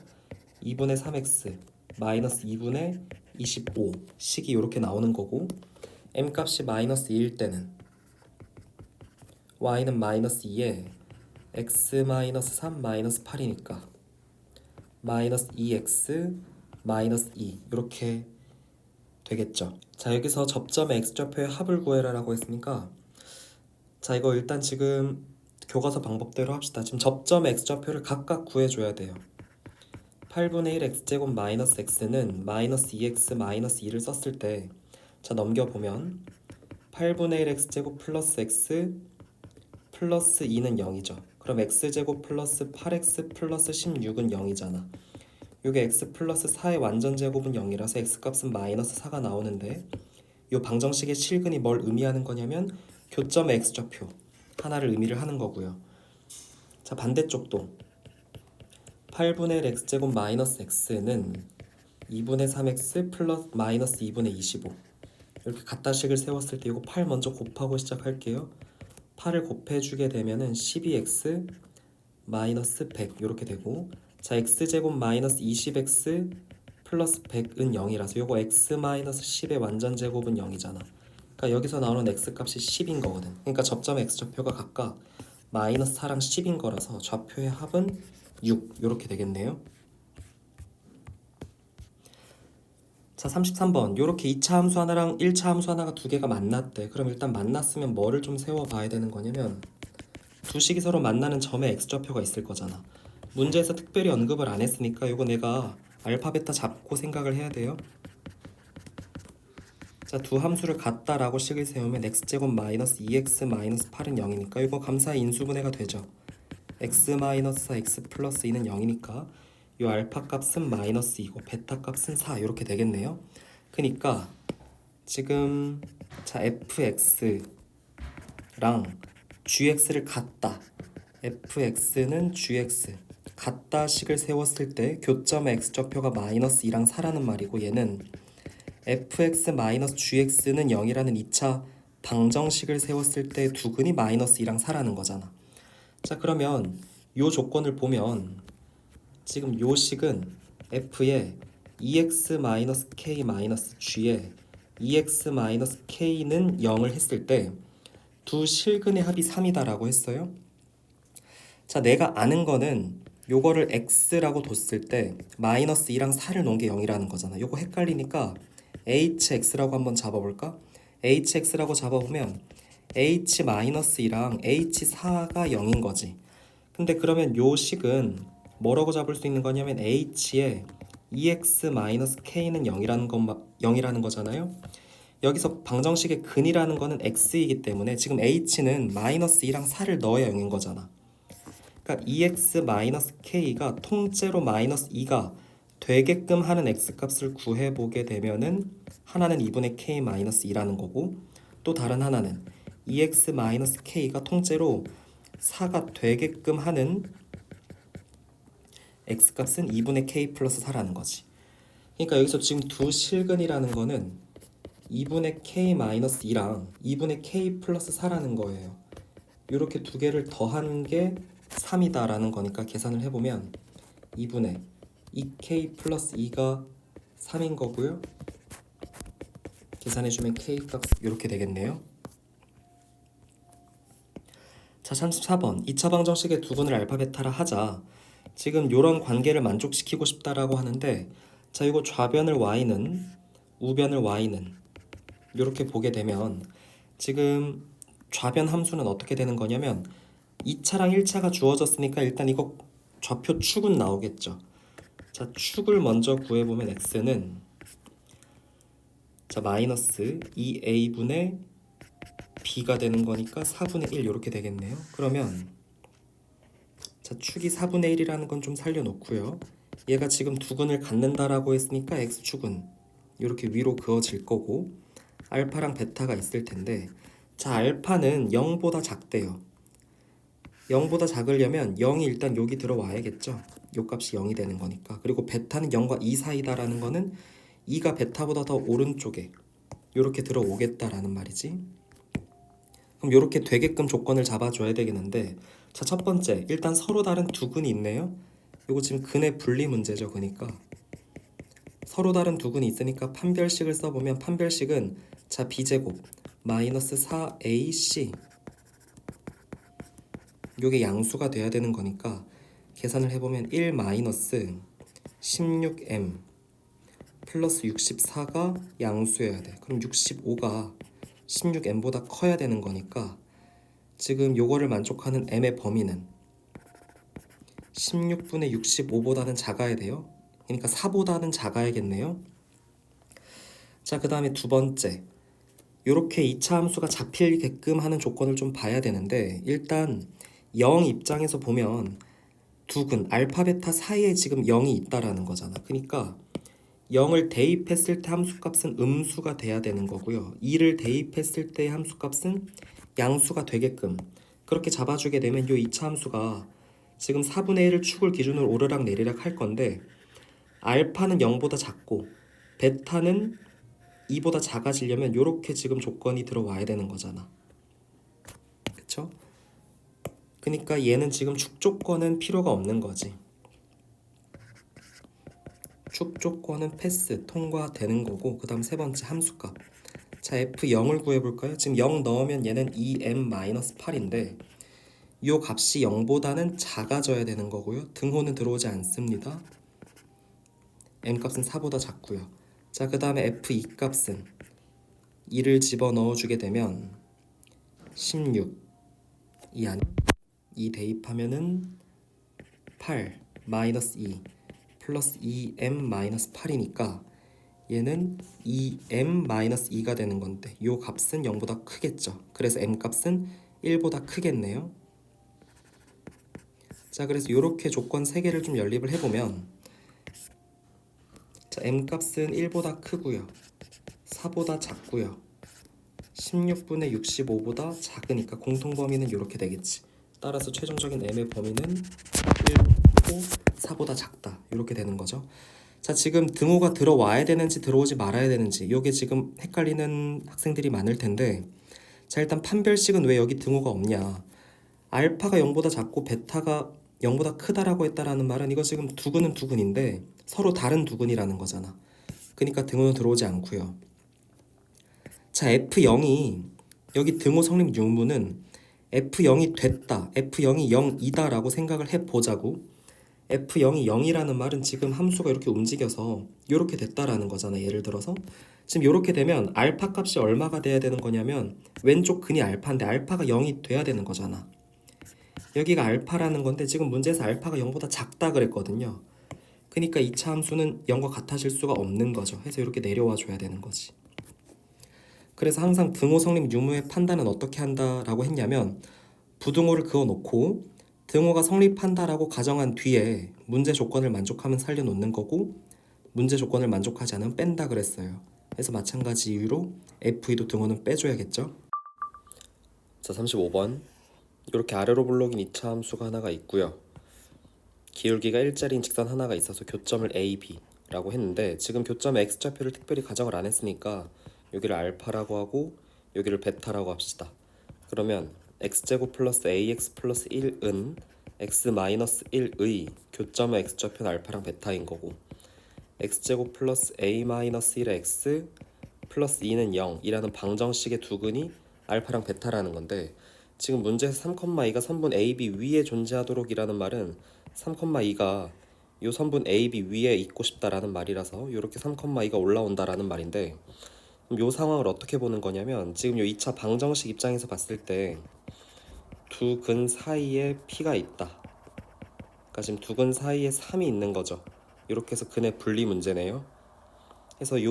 2분의 3x 마이너스 2분의 25 식이 이렇게 나오는 거고, m값이 마이너스 2일 때는 y는 마이너스 2에 x 마이너스 3 마이너스 8이니까 마이너스 2x 마이너스 2 이렇게 되겠죠. 자, 여기서 접점의 x좌표의 합을 구해라라고 했으니까, 자, 이거 일단 지금 교과서 방법대로 합시다. 지금 접점의 x좌표를 각각 구해줘야 돼요. 8분의 1 x제곱 마이너스 x는 마이너스 2x 마이너스 2를 썼을 때, 자, 넘겨보면 8분의 1 x제곱 플러스 x 플러스 2는 0이죠. 그럼 x제곱 플러스 8x 플러스 16은 0이잖아. 요게 x 플러스 4의 완전 제곱은 0이라서 x값은 마이너스 4가 나오는데, 요 방정식의 실근이 뭘 의미하는 거냐면 교점의 x좌표 하나를 의미를 하는 거고요. 자, 반대쪽도 8분의 1 x제곱 마이너스 x는 2분의 3x 플러스 마이너스 2분의 25 이렇게 같다식을 세웠을 때 이거 8 먼저 곱하고 시작할게요. 8을 곱해주게 되면은 12x 마이너스 100 이렇게 되고, 자, x제곱 마이너스 20x 플러스 100은 0이라서 요거 x 마이너스 10의 완전 제곱은 0이잖아. 그러니까 여기서 나오는 x값이 10인 거거든. 그러니까 접점의 x좌표가 각각 마이너스 4랑 10인 거라서 좌표의 합은 6 이렇게 되겠네요. 자, 33번 요렇게 2차 함수 하나랑 1차 함수 하나가 두 개가 만났대. 그럼 일단 만났으면 뭐를 좀 세워봐야 되는 거냐면, 두 식이 서로 만나는 점의 x좌표가 있을 거잖아. 문제에서 특별히 언급을 안 했으니까 이거 내가 알파 베타 잡고 생각을 해야 돼요. 자, 두 함수를 같다라고 식을 세우면 x제곱 마이너스 2x 마이너스 8은 0이니까 이거 감사히 인수분해가 되죠. x 마이너스 4 x 플러스 2는 0이니까 요 알파 값은 마이너스 2고 베타 값은 4 이렇게 되겠네요. 그러니까 지금 자 fx랑 gx를 같다, fx는 gx 같다 식을 세웠을 때 교점의 x좌표가 -2랑 4라는 말이고, 얘는 fx-gx는 0이라는 2차 방정식을 세웠을 때 두근이 -2랑 4라는 거잖아. 자 그러면 요 조건을 보면 지금 요 식은 f에 EX-K-G에 EX-K는 0을 했을 때 두 실근의 합이 3이다라고 했어요. 자 내가 아는 거는 요거를 x라고 뒀을 때 -2랑 4를 놓은 게 0이라는 거잖아. 요거 헷갈리니까 hx라고 한번 잡아볼까? hx라고 잡아보면 h-2랑 h4가 0인 거지. 근데 그러면 요 식은 뭐라고 잡을 수 있는 거냐면 h에 EX-K는 0이라는 거잖아요. 여기서 방정식의 근이라는 거는 x이기 때문에 지금 h는 -2랑 4를 넣어야 0인 거잖아. 그러니까 EX-K가 통째로 -2가 되게끔 하는 x값을 구해보게 되면은 하나는 2분의 k-2라는 거고, 또 다른 하나는 EX-K가 통째로 4가 되게끔 하는 x값은 2분의 k 플러스 4라는 거지. 그러니까 여기서 지금 두 실근이라는 거는 2분의 k-2랑 2분의 k 플러스 4라는 거예요. 이렇게 두 개를 더한 게 3이다라는 거니까 계산을 해보면 2분의 2k 플러스 2가 3인 거고요. 계산해주면 k값 이렇게 되겠네요. 자 34번 2차 방정식의 두근을 알파 베타라 하자. 지금 이런 관계를 만족시키고 싶다라고 하는데, 자 이거 좌변을 y는 우변을 y는 이렇게 보게 되면 지금 좌변 함수는 어떻게 되는 거냐면 2차랑 1차가 주어졌으니까 일단 이거 좌표 축은 나오겠죠. 자 축을 먼저 구해보면 x는 자 마이너스 2a분의 b가 되는 거니까 4분의 1 이렇게 되겠네요. 그러면 자 축이 4분의 1이라는 건 좀 살려놓고요. 얘가 지금 두근을 갖는다라고 했으니까 x축은 이렇게 위로 그어질 거고, 알파랑 베타가 있을 텐데, 자 알파는 0보다 작대요. 0보다 작으려면 0이 일단 여기 들어와야겠죠. 요 값이 0이 되는 거니까. 그리고 베타는 0과 2 사이다라는 거는 2가 베타보다 더 오른쪽에 이렇게 들어오겠다라는 말이지. 그럼 이렇게 되게끔 조건을 잡아줘야 되겠는데, 자 첫 번째 일단 서로 다른 두 근이 있네요. 요거 지금 근의 분리 문제죠. 그러니까 서로 다른 두 근이 있으니까 판별식을 써보면 판별식은 자 b제곱 마이너스 4ac 요게 양수가 돼야 되는 거니까 계산을 해보면 1 마이너스 16m 플러스 64가 양수여야 돼. 그럼 65가 16m보다 커야 되는 거니까 지금 요거를 만족하는 m의 범위는 16분의 65보다는 작아야 돼요. 그러니까 4보다는 작아야겠네요. 자 그 다음에 두 번째, 요렇게 2차 함수가 잡히게끔 하는 조건을 좀 봐야 되는데, 일단 0 입장에서 보면 두근 알파 베타 사이에 지금 0이 있다라는 거잖아. 그러니까 0을 대입했을 때 함수값은 음수가 돼야 되는 거고요. 2를 대입했을 때 함수값은 양수가 되게끔 그렇게 잡아주게 되면 요 2차 함수가 지금 4분의 1을 축을 기준으로 오르락 내리락 할 건데, 알파는 0보다 작고 베타는 2보다 작아지려면 요렇게 지금 조건이 들어와야 되는 거잖아. 그쵸? 그러니까 얘는 지금 축 조건은 필요가 없는 거지. 축 조건은 패스, 통과되는 거고, 그 다음 세 번째 함수값. 자 f0을 구해볼까요? 지금 0 넣으면 얘는 2m-8인데 이 값이 0보다는 작아져야 되는 거고요. 등호는 들어오지 않습니다. m값은 4보다 작고요. 자 그 다음에 f2 값은 2를 집어넣어 주게 되면 16, 이 안에 2 대입하면은 8 마이너스 2 플러스 2m-8이니까 얘는 2m-2가 되는 건데 요 값은 0보다 크겠죠. 그래서 m값은 1보다 크겠네요. 자 그래서 요렇게 조건 3개를 좀 연립을 해보면, 자 m값은 1보다 크고요. 4보다 작고요. 16분의 65보다 작으니까 공통범위는 이렇게 되겠지. 따라서 최종적인 m의 범위는 1고 4보다 작다. 이렇게 되는 거죠. 자, 지금 등호가 들어와야 되는지 들어오지 말아야 되는지 이게 지금 헷갈리는 학생들이 많을 텐데, 자, 일단 판별식은 왜 여기 등호가 없냐. 알파가 0보다 작고 베타가 0보다 크다라고 했다라는 말은 이거 지금 두근은 두근인데 서로 다른 두근이라는 거잖아. 그러니까 등호는 들어오지 않고요. 자, F0이 여기 등호 성립 유무는 F0이 됐다, F0이 0이다라고 생각을 해보자고. F0이 0이라는 말은 지금 함수가 이렇게 움직여서 이렇게 됐다라는 거잖아. 예를 들어서 지금 이렇게 되면 알파 값이 얼마가 돼야 되는 거냐면 왼쪽 근이 알파인데 알파가 0이 돼야 되는 거잖아. 여기가 알파라는 건데 지금 문제에서 알파가 0보다 작다 그랬거든요. 그러니까 2차 함수는 0과 같아질 수가 없는 거죠. 해서 이렇게 내려와 줘야 되는 거지. 그래서 항상 등호 성립 유무의 판단은 어떻게 한다라고 했냐면 부등호를 그어놓고 등호가 성립한다라고 가정한 뒤에 문제 조건을 만족하면 살려놓는 거고 문제 조건을 만족하지 않으면 뺀다 그랬어요. 그래서 마찬가지 이유로 F2도 등호는 빼줘야겠죠. 자, 35번 이렇게 아래로 블록인 2차 함수가 하나가 있고요. 기울기가 일자리인 직선 하나가 있어서 교점을 A, B라고 했는데 지금 교점의 X좌표를 특별히 가정을 안 했으니까 여기를 알파라고 하고 여기를 베타라고 합시다. 그러면 x제곱 플러스 ax 플러스 1은 x 마이너스 1의 교점의 x좌표는 알파랑 베타인 거고 x제곱 플러스 a 마이너스 1의 x 플러스 2는 0이라는 방정식의 두근이 알파랑 베타라는 건데 지금 문제에서 3,2가 선분 AB 위에 존재하도록 이라는 말은 3,2가 요 선분 AB 위에 있고 싶다라는 말이라서 이렇게 3,2가 올라온다라는 말인데 그럼 이 상황을 어떻게 보는 거냐면 지금 이 2차 방정식 입장에서 봤을 때 두 근 사이에 P가 있다. 그러니까 지금 두 근 사이에 3이 있는 거죠. 이렇게 해서 근의 분리 문제네요. 그래서 이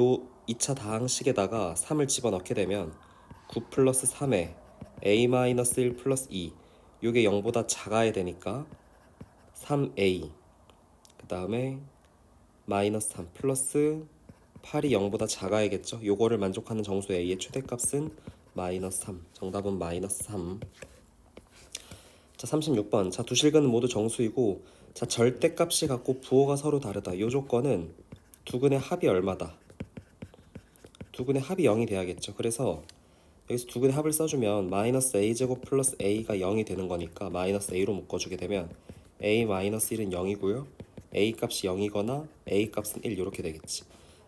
2차 다항식에다가 3을 집어넣게 되면 9 플러스 3에 A-1 플러스 2 이게 0보다 작아야 되니까 3A 그 다음에 마이너스 3 플러스 8이 0보다 작아야겠죠. 요거를 만족하는 정수 A의 최대값은 마이너스 3. 정답은 마이너스 3. 자, 36번. 자, 두 실근은 모두 정수이고 자, 절대값이 같고 부호가 서로 다르다. 요 조건은 두 근의 합이 얼마다. 두 근의 합이 0이 돼야겠죠. 그래서 여기서 두 근의 합을 써주면 마이너스 A제곱 플러스 A가 0이 되는 거니까 마이너스 A로 묶어주게 되면 A 마이너스 1은 0이고요. A 값이 0이거나 A 값은 1 이렇게 되겠지.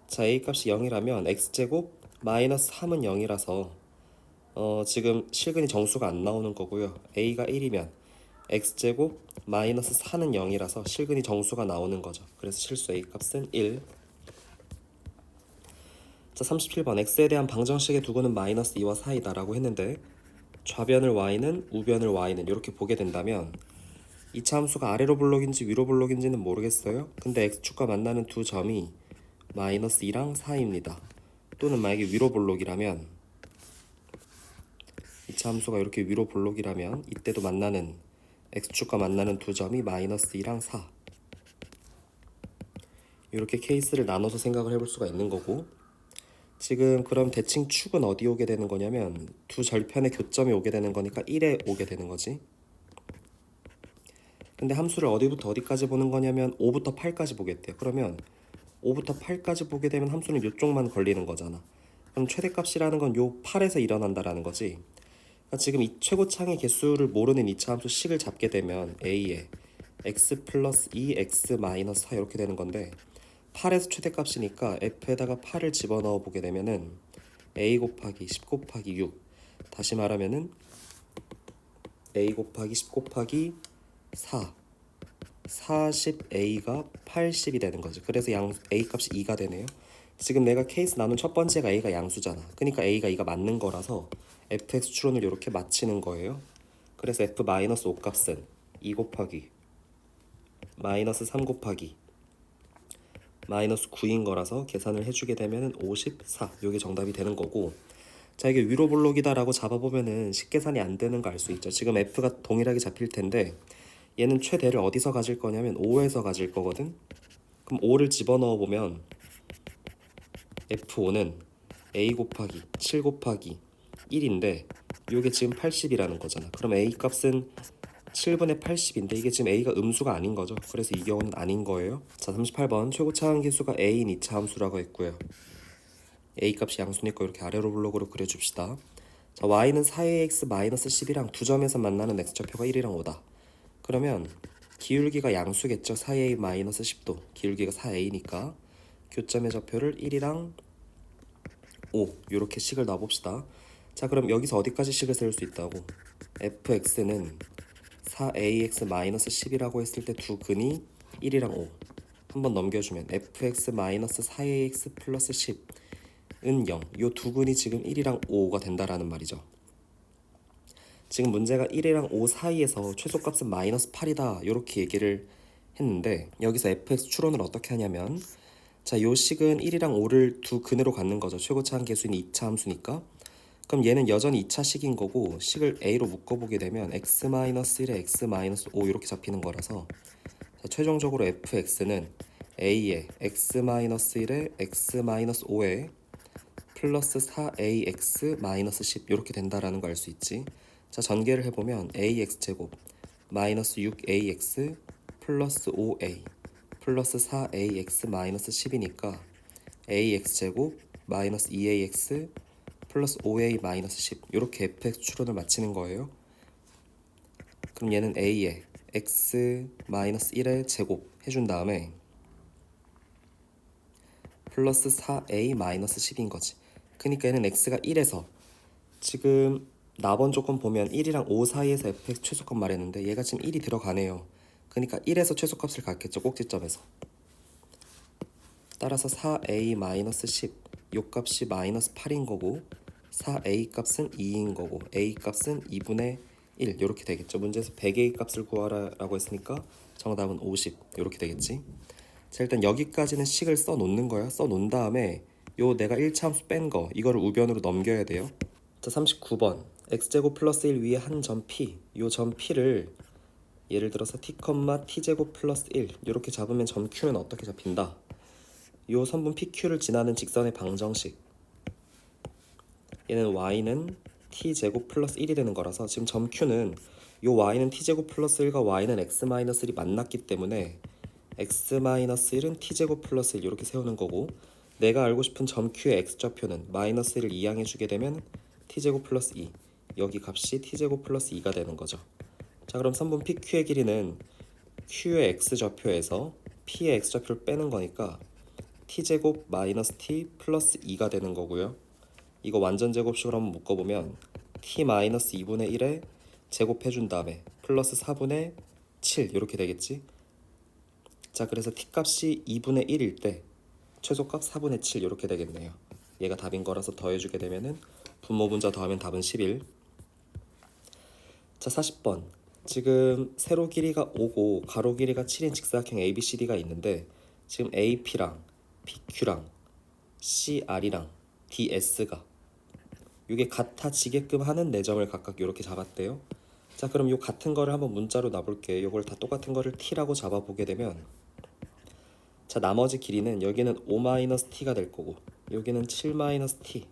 자, A 값이 0이라면 X제곱 마이너스 3은 0이라서 지금 실근이 정수가 안 나오는 거고요. A가 1이면 X제곱 마이너스 4는 0이라서 실근이 정수가 나오는 거죠. 그래서 실수 A 값은 1. 자, 37번 X에 대한 방정식의 두근은 마이너스 2와 4이다 라고 했는데 좌변을 Y는 우변을 Y는 이렇게 보게 된다면 2차 함수가 아래로 블록인지 위로 블록인지는 모르겠어요. 근데 X축과 만나는 두 점이 마이너스 2랑 4입니다. 또는 만약에 위로 블록이라면 2차 함수가 이렇게 위로 블록이라면 이때도 만나는 X축과 만나는 두 점이 마이너스 2랑 4 이렇게 케이스를 나눠서 생각을 해볼 수가 있는 거고 지금 그럼 대칭 축은 어디 오게 되는 거냐면 두 절편의 교점이 오게 되는 거니까 1에 오게 되는 거지. 근데 함수를 어디부터 어디까지 보는 거냐면 5부터 8까지 보겠대요. 그러면 5부터 8까지 보게 되면 함수는 이쪽만 걸리는 거잖아. 그럼 최대값이라는 건 요 8에서 일어난다라는 거지. 그러니까 지금 이 최고창의 개수를 모르는 2차 함수 식을 잡게 되면 A에 x 플러스 2 x 마이너스 4 이렇게 되는 건데 8에서 최대값이니까 F에다가 8을 집어넣어 보게 되면은 A 곱하기 10 곱하기 6 다시 말하면은 A 곱하기 10 곱하기 4 40A가 80이 되는 거죠. 그래서 A 값이 2가 되네요. 지금 내가 케이스 나눈 첫 번째가 A가 양수잖아. 그러니까 A가 2가 맞는 거라서 fx 추론을 이렇게 맞히는 거예요. 그래서 f-5 값은 2 곱하기 마이너스 3 곱하기 마이너스 9인 거라서 계산을 해주게 되면 54 이게 정답이 되는 거고 자 이게 위로 블록이다 라고 잡아보면은 식계산이 안 되는 거 알 수 있죠. 지금 f가 동일하게 잡힐 텐데 얘는 최대를 어디서 가질 거냐면 5에서 가질 거거든. 그럼 5를 집어넣어 보면 F5는 a 곱하기 7 곱하기 1인데 이게 지금 80이라는 거잖아. 그럼 a 값은 7분의 80인데 이게 지금 a가 음수가 아닌 거죠. 그래서 이 경우는 아닌 거예요. 자, 38번 최고 차항계수가 a인 2차 함수라고 했고요. a 값이 양수니까 이렇게 아래로 블록으로 그려줍시다. 자, y는 4ax-10이랑 두 점에서 만나는 x좌표가 1이랑 5다. 그러면 기울기가 양수겠죠. 4a-10도 기울기가 4a니까 교점의 좌표를 1이랑 5 이렇게 식을 놔봅시다. 자, 그럼 여기서 어디까지 식을 세울 수 있다고? fx는 4ax-10이라고 했을 때 두 근이 1이랑 5 한번 넘겨주면 fx-4ax 플러스 10은 0. 요 두 근이 지금 1이랑 5가 된다라는 말이죠. 지금 문제가 1이랑 5 사이에서 최소값은 마이너스 8이다 이렇게 얘기를 했는데 여기서 fx 추론을 어떻게 하냐면 자, 요 식은 1이랑 5를 두 근으로 갖는 거죠. 최고차항계수인 2차 함수니까. 그럼 얘는 여전히 2차 식인 거고 식을 a로 묶어보게 되면 x-1에 x-5 이렇게 잡히는 거라서 자, 최종적으로 fx는 a에 x-1에 x-5에 플러스 4ax-10 이렇게 된다라는 거 알 수 있지. 자, 전개를 해보면 ax제곱 마이너스 6ax 플러스 5a 플러스 4ax-10이니까 ax제곱 마이너스 2ax 플러스 5a 마이너스 10 이렇게 fx 추론을 마치는 거예요. 그럼 얘는 a에 x-1의 제곱 해준 다음에 플러스 4a 마이너스 10인 거지. 그러니까 얘는 x가 1에서 지금 나번 조건 보면 1이랑 5 사이에서 fx 최소값 말했는데 얘가 지금 1이 들어가네요. 그러니까 1에서 최소값을 갖겠죠. 꼭지점에서. 따라서 4a 마이너스 10 요 값이 마이너스 8인 거고 4a 값은 2인 거고 a 값은 2분의 1 이렇게 되겠죠. 문제에서 100a 값을 구하라고 했으니까 정답은 50 이렇게 되겠지. 자, 일단 여기까지는 식을 써 놓는 거야. 써 놓은 다음에 요 내가 1차 함수 뺀 거 이거를 우변으로 넘겨야 돼요. 자, 39번 x제곱 플러스 1 위에 한 점 p 요 점 p를 예를 들어서 t, t제곱 플러스 1 이렇게 잡으면 점 q는 어떻게 잡힌다. 요 선분 pq를 지나는 직선의 방정식 얘는 y는 t제곱 플러스 1이 되는 거라서 지금 점 q는 요 y는 t제곱 플러스 1과 y는 x-1이 만났기 때문에 x-1은 t제곱 플러스 1 이렇게 세우는 거고 내가 알고 싶은 점 q의 x좌표는 마이너스 1을 이항해주게 되면 t제곱 플러스 2 여기 값이 t제곱 플러스 2가 되는 거죠. 자, 그럼 선분 pq의 길이는 q의 x좌표에서 p의 x좌표를 빼는 거니까 t제곱 마이너스 t 플러스 2가 되는 거고요. 이거 완전 제곱식으로 한번 묶어보면 t 마이너스 2분의 1에 제곱해준 다음에 플러스 4분의 7 이렇게 되겠지. 자, 그래서 t 값이 2분의 1일 때 최소값 4분의 7 이렇게 되겠네요. 얘가 답인 거라서 더해주게 되면은 분모분자 더하면 답은 11. 자, 40번 지금 세로 길이가 5고 가로 길이가 7인 직사각형 ABCD가 있는데 지금 AP랑 PQ랑 CR이랑 DS가 이게 같아지게끔 하는 4점을 각각 이렇게 잡았대요. 자, 그럼 요 같은 거를 한번 문자로 놔볼게요. 요걸 다 똑같은 거를 t라고 잡아보게 되면 자, 나머지 길이는 여기는 5-t가 될 거고 여기는 7-t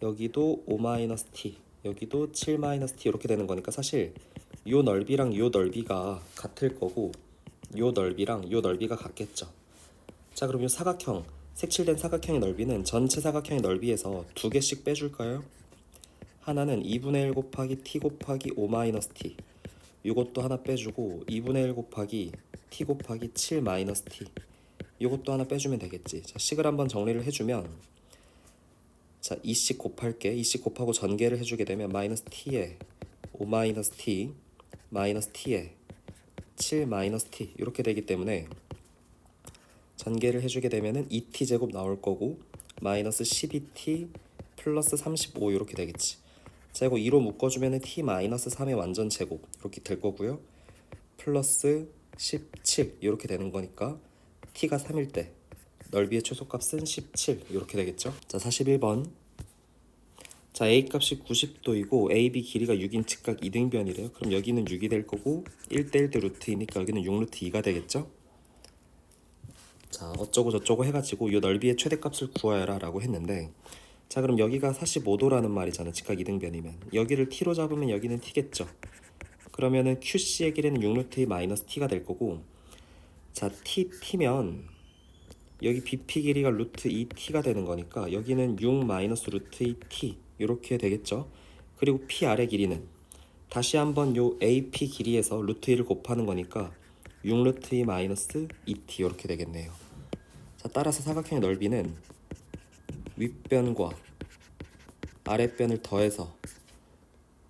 여기도 5-t 여기도 7-t 이렇게 되는 거니까 사실 요 넓이랑 요 넓이가 같을 거고 요 넓이랑 요 넓이가 같겠죠. 자, 그럼 요 사각형 색칠된 사각형의 넓이는 전체 사각형의 넓이에서 두 개씩 빼줄까요? 하나는 2분의 1 곱하기 t 곱하기 5-t 요것도 하나 빼주고 2분의 1 곱하기 t 곱하기 7-t 요것도 하나 빼주면 되겠지. 자, 식을 한번 정리를 해주면 자, 2씩 곱할게. 2씩 곱하고 전개를 해주게 되면 마이너스 t에 5-t 마이너스 t에 7-t 이렇게 되기 때문에 전개를 해주게 되면은 2t 제곱 나올 거고 마이너스 12t 플러스 35 이렇게 되겠지. 자, 이거 2로 묶어주면은 t 마이너스 3의 완전 제곱 이렇게 될 거고요. 플러스 17 이렇게 되는 거니까 t가 3일 때 넓이의 최소값은 17 이렇게 되겠죠. 자, 41번 자, a 값이 90도이고 AB 길이가 6인 직각 2등변이래요. 그럼 여기는 6이 될 거고 1대 1대 루트이니까 여기는 6 루트 2가 되겠죠. 자, 어쩌고 저쩌고 해가지고 이 넓이의 최대값을 구하여라 라고 했는데 자, 그럼 여기가 45도라는 말이잖아. 직각 이등변이면 여기를 t로 잡으면 여기는 t겠죠. 그러면은 QC의 길이는 6루트 2 마이너스 t가 될 거고, 자 t면 여기 BP 길이가 루트 2t가 되는 거니까 여기는 6 마이너스 루트 2t 이렇게 되겠죠. 그리고 P 아래 길이는 다시 한번 요 AP 길이에서 루트 2를 곱하는 거니까 6 루트 2 마이너스 2t 이렇게 되겠네요. 자, 따라서 사각형의 넓이는 윗변과 아랫변을 더해서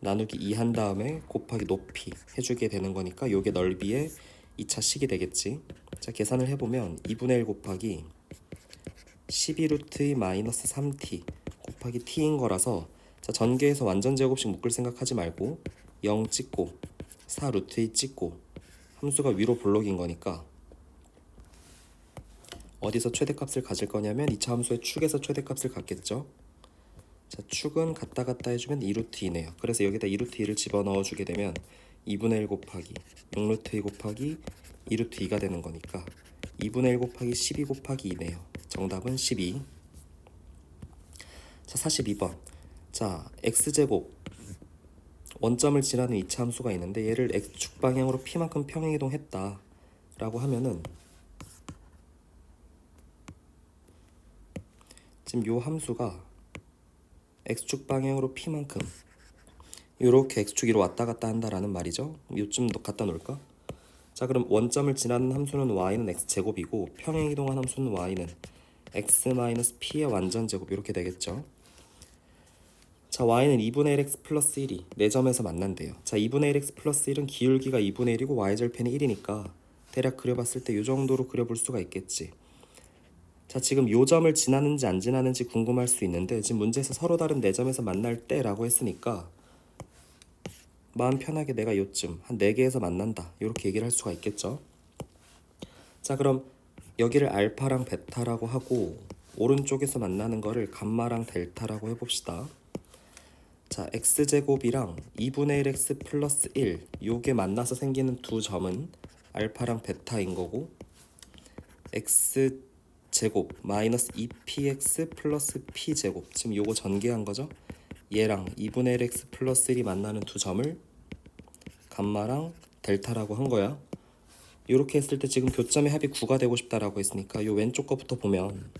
나누기 2 한 다음에 곱하기 높이 해주게 되는 거니까 요게 넓이의 2차 식이 되겠지. 자, 계산을 해보면 2분의 1 곱하기 12 루트 2 마이너스 3t 곱하기 t인 거라서, 자, 전개해서 완전 제곱식 묶을 생각하지 말고 0 찍고 4 루트 2 찍고 함수가 위로 볼록인 거니까 어디서 최대값을 가질 거냐면 2차 함수의 축에서 최대값을 갖겠죠. 자, 축은 갔다 갔다 해주면 2 루트 2네요. 그래서 여기다 2 루트 2를 집어넣어 주게 되면 2분의 1 곱하기 6 루트 2 곱하기 2 루트 2가 되는 거니까 2분의 1 곱하기 12 곱하기 2네요. 정답은 12. 자, 42번. 자, x제곱 원점을 지나는 2차 함수가 있는데 얘를 x축 방향으로 p만큼 평행이동했다 라고 하면은 지금 요 함수가 x축 방향으로 p만큼 이렇게 x축 위로 왔다 갔다 한다라는 말이죠. 요쯤 갖다 놓을까? 자, 그럼 원점을 지나는 함수는 y는 x제곱이고 평행이동한 함수는 y는 x-p의 완전제곱 이렇게 되겠죠. 자, y는 2분의 1x 플러스 1이 4점에서 만난대요. 자, 2분의 1x 플러스 1은 기울기가 2분의 1이고 y절편이 1이니까 대략 그려봤을 때 이 정도로 그려볼 수가 있겠지. 자, 지금 요 점을 지나는지 안 지나는지 궁금할 수 있는데 지금 문제에서 서로 다른 4점에서 만날 때라고 했으니까 마음 편하게 내가 요쯤 한 4개에서 만난다 이렇게 얘기를 할 수가 있겠죠. 자, 그럼 여기를 알파랑 베타라고 하고 오른쪽에서 만나는 거를 감마랑 델타라고 해봅시다. 자, x제곱이랑 2분의 1x 플러스 1 요게 만나서 생기는 두 점은 알파랑 베타인 거고, x제곱 마이너스 2px 플러스 p제곱 지금 요거 전개한 거죠. 얘랑 2분의 1x 플러스 1이 만나는 두 점을 감마랑 델타라고 한 거야. 이렇게 했을 때 지금 교점의 합이 9가 되고 싶다라고 했으니까 요 왼쪽 거부터 보면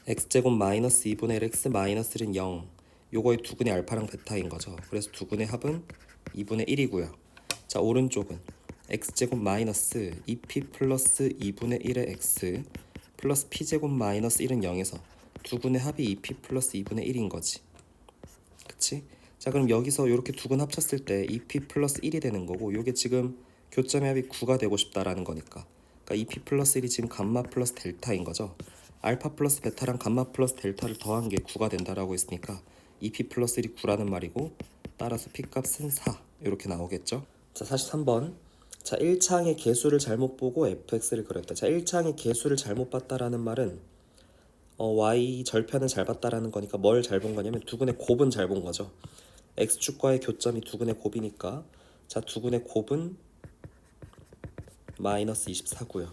x제곱 마이너스 2분의 1x 마이너스 1은 0 요거의 두근의 알파랑 베타인 거죠. 그래서 두근의 합은 2분의 1이고요. 자, 오른쪽은 x제곱 마이너스 2p 플러스 2분의 1의 x 플러스 p제곱 마이너스 1은 0에서 두근의 합이 2p 플러스 2분의 1인 거지. 그치? 자, 그럼 여기서 이렇게 두근 합쳤을 때 2p 플러스 1이 되는 거고 요게 지금 교점의 합이 9가 되고 싶다라는 거니까, 그러니까 2p 플러스 1이 지금 감마 플러스 델타인 거죠. 알파 플러스 베타랑 감마 플러스 델타를 더한 게 9가 된다라고 했으니까 2p 플러스 1이 9라는 말이고, 따라서 p값은 4 이렇게 나오겠죠. 자, 43번. 자, 1차항의 개수를 잘못 보고 fx를 그렸다. 자, 1차항의 개수를 잘못 봤다라는 말은 y 절편은 잘 봤다라는 거니까 뭘 잘 본 거냐면 두근의 곱은 잘 본 거죠. x축과의 교점이 두근의 곱이니까, 자, 두근의 곱은 마이너스 24고요.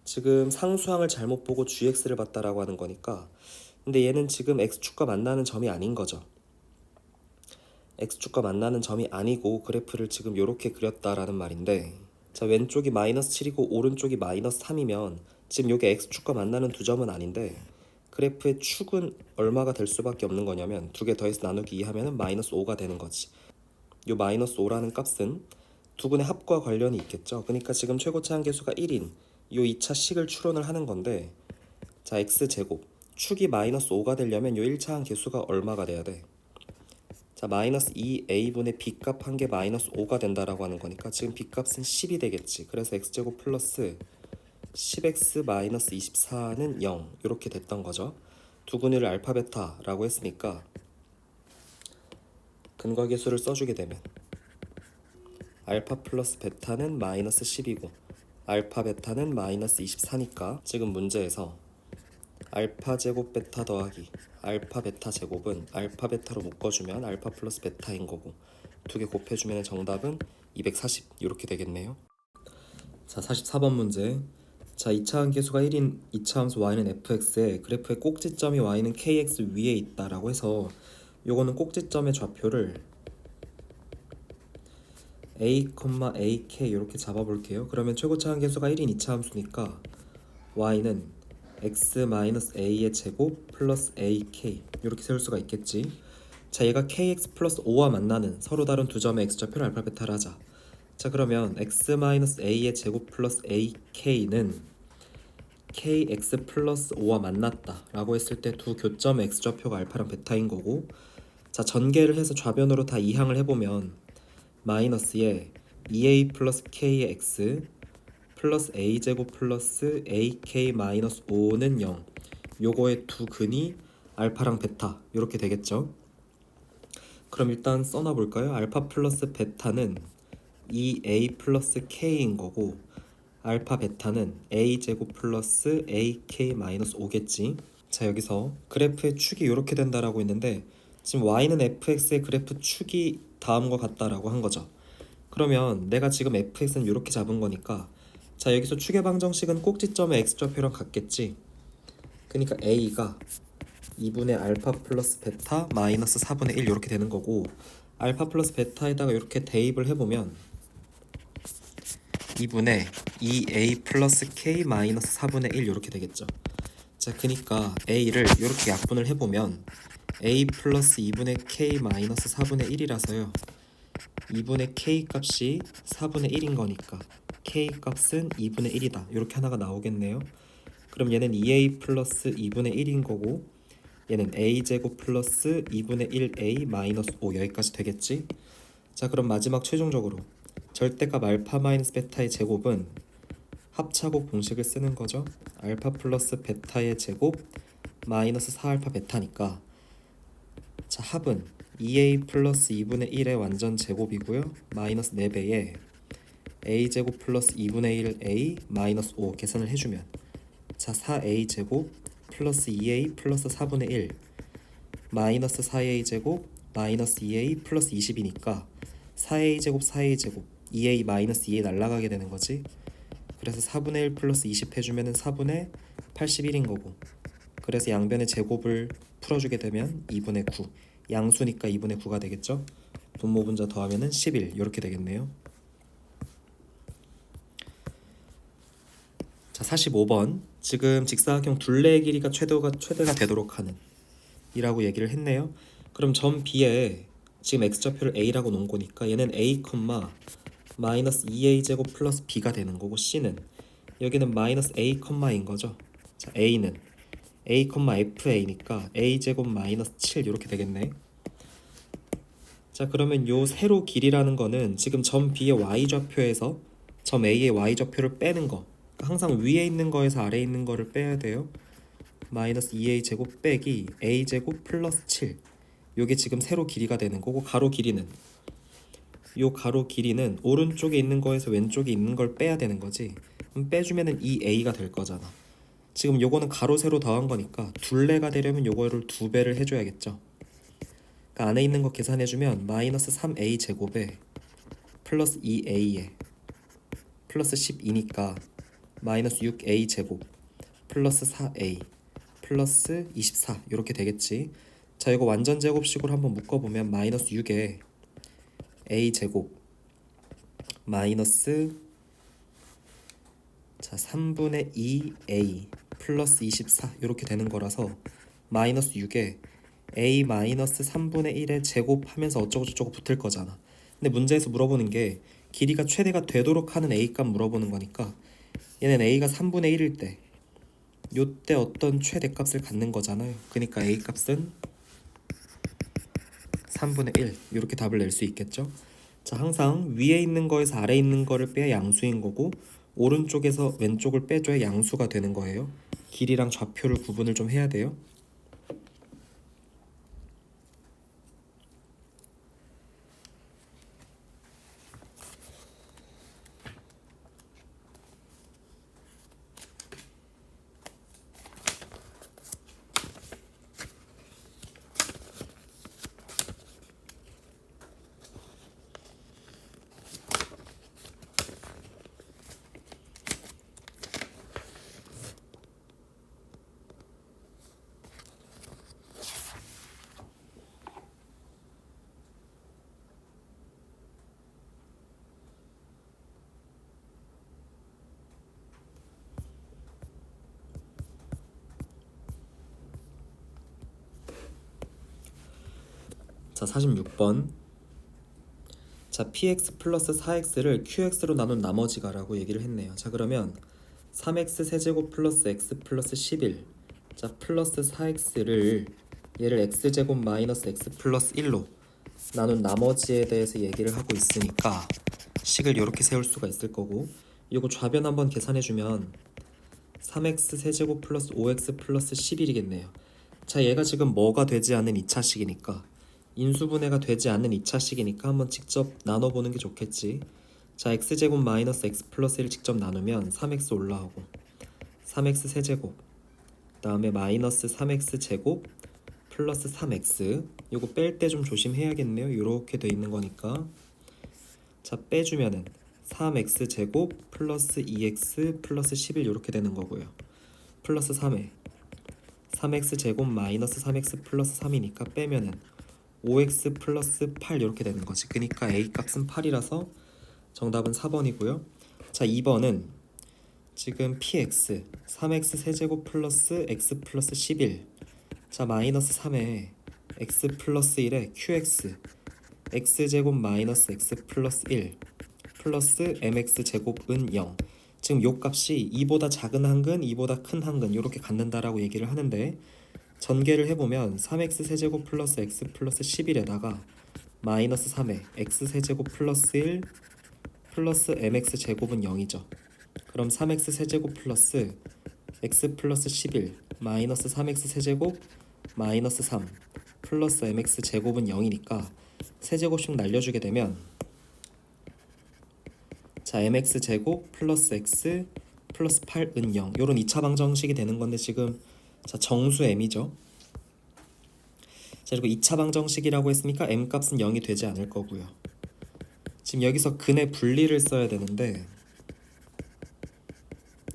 지금 상수항을 잘못 보고 gx를 봤다라고 하는 거니까, 근데 얘는 지금 x축과 만나는 점이 아닌 거죠. x축과 만나는 점이 아니고 그래프를 지금 이렇게 그렸다라는 말인데, 자, 왼쪽이 마이너스 7이고 오른쪽이 마이너스 3이면 지금 요게 x축과 만나는 두 점은 아닌데 그래프의 축은 얼마가 될 수밖에 없는 거냐면 2개 더해서 나누기 2 하면은 마이너스 5가 되는 거지. 요 마이너스 5라는 값은 두근의 합과 관련이 있겠죠. 그러니까 지금 최고차 함계수가 1인 요 2차 식을 추론을 하는 건데, 자, x제곱 축이 마이너스 5가 되려면 요 1차 함계수가 얼마가 돼야 돼? 자, 마이너스 2a분의 b값 한 게 마이너스 5가 된다라고 하는 거니까 지금 b값은 10이 되겠지. 그래서 x제곱 플러스 10x 마이너스 24는 0 이렇게 됐던 거죠. 두근위를 알파 베타라고 했으니까 근거계수를 써주게 되면 알파 플러스 베타는 마이너스 10이고 알파 베타는 마이너스 24니까 지금 문제에서 알파 제곱 베타 더하기 알파 베타 제곱은 알파 베타로 묶어주면 알파 플러스 베타인 거고, 두 개 곱해주면 정답은 240 이렇게 되겠네요. 자, 44번 문제. 자, 2차 함계수가 1인 2차 함수 y는 fx에 그래프의 꼭지점이 y는 kx 위에 있다라고 해서 요거는 꼭지점의 좌표를 a, ak 이렇게 잡아볼게요. 그러면 최고차 함계수가 1인 2차 함수니까 y는 x-a의 제곱 플러스 ak 이렇게 세울 수가 있겠지. 자, 얘가 kx 플러스 5와 만나는 서로 다른 두 점의 x좌표를 알파 베타를 하자. 자, 그러면 x-a의 제곱 플러스 ak는 kx 플러스 5와 만났다 라고 했을 때 두 교점의 x좌표가 알파랑 베타인 거고, 자, 전개를 해서 좌변으로 다 이항을 해보면 마이너스에 2a 플러스 k의 x 플러스 a제곱 플러스 ak 마이너스 5는 0, 요거의 두 근이 알파랑 베타 이렇게 되겠죠. 그럼 일단 써놔 볼까요? 알파 플러스 베타는 2a 플러스 k인 거고, 알파 베타는 a제곱 플러스 ak 마이너스 5겠지. 자, 여기서 그래프의 축이 이렇게 된다라고 했는데 지금 y는 fx의 그래프 축이 다음과 같다라고 한 거죠. 그러면 내가 지금 fx는 이렇게 잡은 거니까, 자, 여기서 축의 방정식은 꼭지점의 x좌표랑 같겠지. 그러니까 a가 2분의 알파 플러스 베타 마이너스 4분의 1 이렇게 되는 거고, 알파 플러스 베타에다가 이렇게 대입을 해보면 2분의 2a 플러스 k 마이너스 4분의 1 이렇게 되겠죠. 자, 그니까 a를 이렇게 약분을 해보면 a 플러스 2분의 k 마이너스 4분의 1이라서요 2분의 k 값이 4분의 1인 거니까 k 값은 2분의 1이다 이렇게 하나가 나오겠네요. 그럼 얘는 2a 플러스 2분의 1인 거고, 얘는 a제곱 플러스 2분의 1a 마이너스 5 여기까지 되겠지. 자, 그럼 마지막 최종적으로 절대값 알파 마이너스 베타의 제곱은 합차곡 공식을 쓰는 거죠. 알파 플러스 베타의 제곱 마이너스 4알파 베타니까, 자, 합은 2a 플러스 2분의 1의 완전 제곱이고요. 마이너스 4배에 a제곱 플러스 2분의 1a 마이너스 5 계산을 해주면, 자, 4a 제곱 플러스 2a 플러스 4분의 1 마이너스 4a 제곱 마이너스 2a 플러스 20이니까 4a 제곱 4a 제곱 2a 마이너스 2a 날라가게 되는 거지. 그래서 4분의 1 플러스 20 해주면 4분의 81인 거고, 그래서 양변의 제곱을 풀어주게 되면 2분의 9, 양수니까 2분의 9가 되겠죠. 분모분자 더하면 11 이렇게 되겠네요. 자, 45번 지금 직사각형 둘레의 길이가 최대가 되도록 하는 이라고 얘기를 했네요. 그럼 점 B에 지금 x좌표를 a라고 놓은 거니까 얘는 a, 마이너스 2a 제곱 플러스 b가 되는 거고, c는 여기는 마이너스 a, 인 거죠. 자, a는 a, fa니까 a 제곱 마이너스 7 이렇게 되겠네. 자, 그러면 요 세로 길이라는 거는 지금 점 B의 y좌표에서 점 A의 y좌표를 빼는 거, 항상 위에 있는 거에서 아래에 있는 거를 빼야 돼요. 마이너스 2a 제곱 빼기 a 제곱 플러스 7, 요게 지금 세로 길이가 되는 거고, 가로 길이는 요 가로 길이는 오른쪽에 있는 거에서 왼쪽에 있는 걸 빼야 되는 거지. 그럼 빼주면은 2a가 될 거잖아. 지금 요거는 가로 세로 더한 거니까 둘레가 되려면 요거를 2배를 해줘야겠죠. 그러니까 안에 있는 거 계산해주면 마이너스 3a 제곱에 플러스 2a에 플러스 12니까 마이너스 6a 제곱 플러스 4a 플러스 24 이렇게 되겠지. 자, 이거 완전 제곱식으로 한번 묶어보면 마이너스 6에 a 제곱 마이너스, 자, 3분의 2a 플러스 24 이렇게 되는 거라서 마이너스 6에 a 마이너스 3분의 1의 제곱하면서 어쩌고저쩌고 붙을 거잖아. 근데 문제에서 물어보는 게 길이가 최대가 되도록 하는 a 값 물어보는 거니까, 얘는 a가 3분의 1일 때 요때 어떤 최대값을 갖는 거잖아요. 그러니까 a 값은 3분의 1 이렇게 답을 낼 수 있겠죠. 자, 항상 위에 있는 거에서 아래에 있는 거를 빼야 양수인 거고, 오른쪽에서 왼쪽을 빼줘야 양수가 되는 거예요. 길이랑 좌표를 구분을 좀 해야 돼요. 자 46번. 자 px 플러스 4x를 qx로 나눈 나머지가 라고 얘기를 했네요. 자 그러면 3x 세제곱 플러스 x 플러스 11, 자 플러스 4x를 얘를 x제곱 마이너스 x 플러스 1로 나눈 나머지에 대해서 얘기를 하고 있으니까 식을 이렇게 세울 수가 있을 거고, 이거 좌변 한번 계산해주면 3x 세제곱 플러스 5x 플러스 11이겠네요. 자 얘가 지금 뭐가 되지 않는 2차식이니까, 인수분해가 되지 않는 2차식이니까 한번 직접 나눠보는 게 좋겠지. 자 x제곱 마이너스 x 플러스 1 직접 나누면 3x 올라오고 3x 세제곱, 그 다음에 마이너스 3x 제곱 플러스 3x, 요거 뺄 때 좀 조심해야겠네요. 요렇게 돼 있는 거니까. 자 빼주면은 3x 제곱 플러스 2x 플러스 11 요렇게 되는 거고요. 플러스 3에 3x 제곱 마이너스 3x 플러스 3이니까 빼면은 5x 플러스 8 이렇게 되는 거지. 그러니까 a 값은 8이라서 정답은 4번이고요. 자 2번은 지금 px 3x 세제곱 플러스 x 플러스 11, 자 마이너스 3에 x 플러스 1에 qx x제곱 마이너스 x 플러스 1 플러스 mx 제곱은 0. 지금 요 값이 2보다 작은 한근, 2보다 큰 한근 이렇게 갖는다라고 얘기를 하는데, 전개를 해보면 3x 세제곱 플러스 x 플러스 11에다가 마이너스 3에 x 세제곱 플러스 1 플러스 mx 제곱은 0이죠. 그럼 3x 세제곱 플러스 x 플러스 11 마이너스 3x 세제곱 마이너스 3 플러스 mx 제곱은 0이니까 세제곱씩 날려주게 되면, 자 mx 제곱 플러스 x 플러스 8은 0, 요런 2차 방정식이 되는 건데, 지금 자 정수 m이죠. 자 그리고 2차 방정식이라고 했으니까 m 값은 0이 되지 않을 거고요. 지금 여기서 근의 분리를 써야 되는데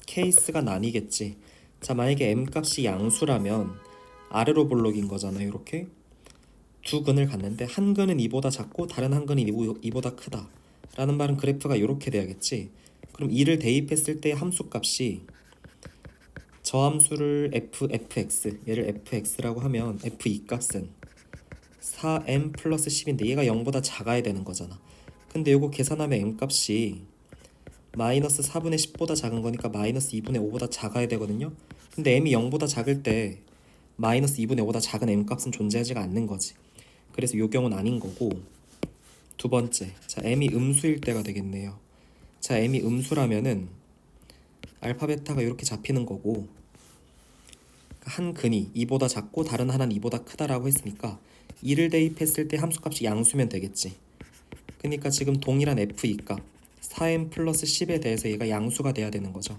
케이스가 나뉘겠지. 자 만약에 m 값이 양수라면 아래로 볼록인 거잖아요. 이렇게 두 근을 갖는데 한 근은 이보다 작고 다른 한 근은 이보다 크다 라는 말은 그래프가 이렇게 돼야겠지. 그럼 2를 대입했을 때 함수 값이, 저 함수를 fx, 얘를 fx라고 하면 f2 값은 4m 플러스 10인데 얘가 0보다 작아야 되는 거잖아. 근데 요거 계산하면 m 값이 마이너스 4분의 10보다 작은 거니까 마이너스 2분의 5보다 작아야 되거든요. 근데 m이 0보다 작을 때 마이너스 2분의 5보다 작은 m 값은 존재하지가 않는 거지. 그래서 요 경우는 아닌 거고, 두 번째, 자 m이 음수일 때가 되겠네요. 자 m이 음수라면은 알파 베타가 이렇게 잡히는 거고, 한 근이 2보다 작고 다른 하나는 2보다 크다라고 했으니까 2를 대입했을 때 함수값이 양수면 되겠지. 그러니까 지금 동일한 f2 값 4m 플러스 10에 대해서 얘가 양수가 돼야 되는 거죠.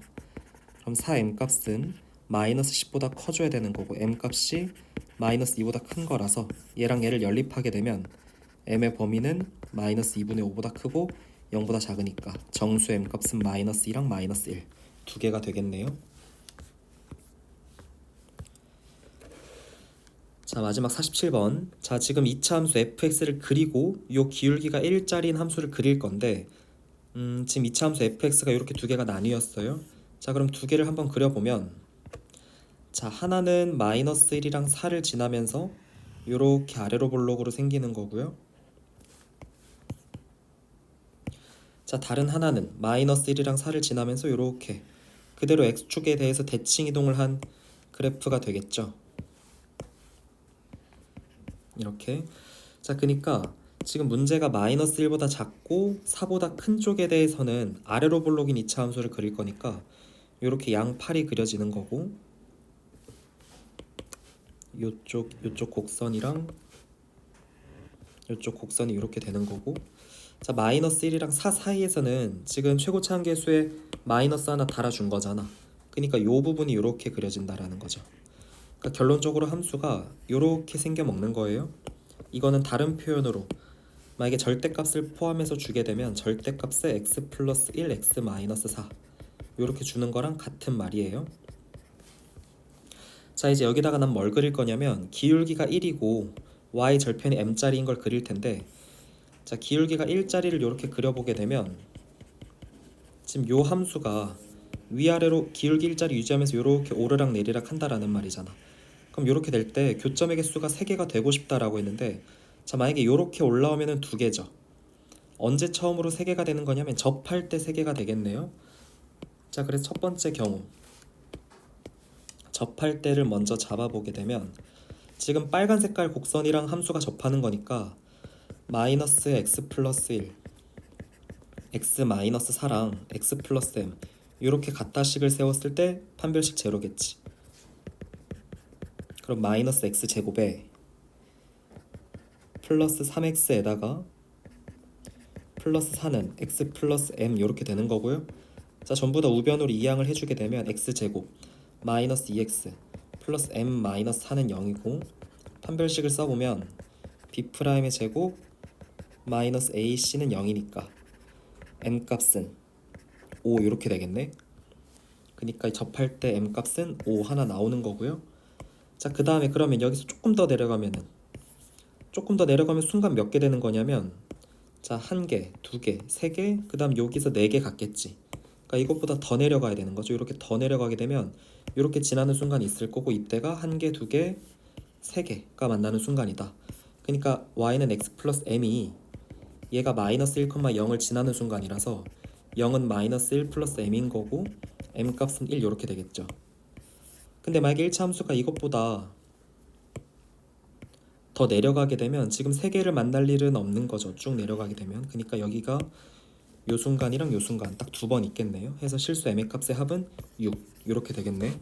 그럼 4m 값은 마이너스 10보다 커져야 되는 거고, m 값이 마이너스 2보다 큰 거라서 얘랑 얘를 연립하게 되면 m의 범위는 마이너스 2분의 5보다 크고 0보다 작으니까 정수 m 값은 마이너스 2랑 마이너스 1 두 개가 되겠네요. 자 마지막 47번. 자 지금 2차 함수 fx를 그리고 요 기울기가 1짜리인 함수를 그릴 건데, 지금 2차 함수 fx가 이렇게 두 개가 나뉘었어요. 자 그럼 두 개를 한번 그려보면, 자 하나는 마이너스 1이랑 4를 지나면서 요렇게 아래로 볼록으로 생기는 거고요. 자 다른 하나는 마이너스 1이랑 4를 지나면서 요렇게 그대로 x축에 대해서 대칭 이동을 한 그래프가 되겠죠. 이렇게. 자 그러니까 지금 문제가 마이너스 1보다 작고 4보다 큰 쪽에 대해서는 아래로 볼록인 2차 함수를 그릴 거니까 요렇게 양팔이 그려지는 거고, 요쪽 곡선이랑 요쪽 곡선이 이렇게 되는 거고, 자 마이너스 1이랑 4 사이에서는 지금 최고차 한계수에 마이너스 하나 달아준 거잖아. 그러니까 요 부분이 이렇게 그려진다라는 거죠. 그러니까 결론적으로 함수가 이렇게 생겨 먹는 거예요. 이거는 다른 표현으로 만약에 절대값을 포함해서 주게 되면 절대값에 x 플러스 1 x 마이너스 4 이렇게 주는 거랑 같은 말이에요. 자 이제 여기다가 난 뭘 그릴 거냐면, 기울기가 1이고 y 절편이 m짜리인 걸 그릴 텐데, 자 기울기가 1짜리를 이렇게 그려보게 되면 지금 요 함수가 위아래로 기울기 1짜리 유지하면서 이렇게 오르락 내리락 한다라는 말이잖아. 그럼 이렇게 될 때 교점의 개수가 3개가 되고 싶다라고 했는데, 자, 만약에 이렇게 올라오면은 두 개죠. 언제 처음으로 세 개가 되는 거냐면 접할 때 세 개가 되겠네요. 자, 그래서 첫 번째 경우 접할 때를 먼저 잡아보게 되면 지금 빨간 색깔 곡선이랑 함수가 접하는 거니까 마이너스 x 플러스 1, x 마이너스 4랑 x 플러스 m 이렇게 같다식을 세웠을 때 판별식 제로겠지. 그럼 마이너스 x 제곱에 플러스 3x에다가 플러스 4는 x 플러스 m 이렇게 되는 거고요. 자, 전부 다 우변으로 이항을 해주게 되면 x제곱 마이너스 2x 플러스 m 마이너스 4는 0이고 판별식을 써보면 b'의 제곱 마이너스 ac는 0이니까 m 값은 5 이렇게 되겠네. 그러니까 접할 때 m 값은 5 하나 나오는 거고요. 자, 그 다음에 그러면 여기서 조금 더 내려가면 순간 몇 개 되는 거냐면 자, 한 개, 두 개, 세 개, 그 다음 여기서 네 개 같겠지. 그러니까 이것보다 더 내려가야 되는 거죠. 이렇게 더 내려가게 되면 이렇게 지나는 순간이 있을 거고 이때가 한 개, 두 개, 세 개가 만나는 순간이다. 그러니까 y는 x 플러스 m이 얘가 마이너스 1,0을 지나는 순간이라서 0은 마이너스 1 플러스 m인 거고 m 값은 1 이렇게 되겠죠. 근데 만약에 1차 함수가 이것보다 더 내려가게 되면 지금 세 개를 만날 일은 없는 거죠. 쭉 내려가게 되면. 그러니까 여기가 요 순간이랑 요 순간 딱 두 번 있겠네요. 해서 실수 m의 값의 합은 6 이렇게 되겠네.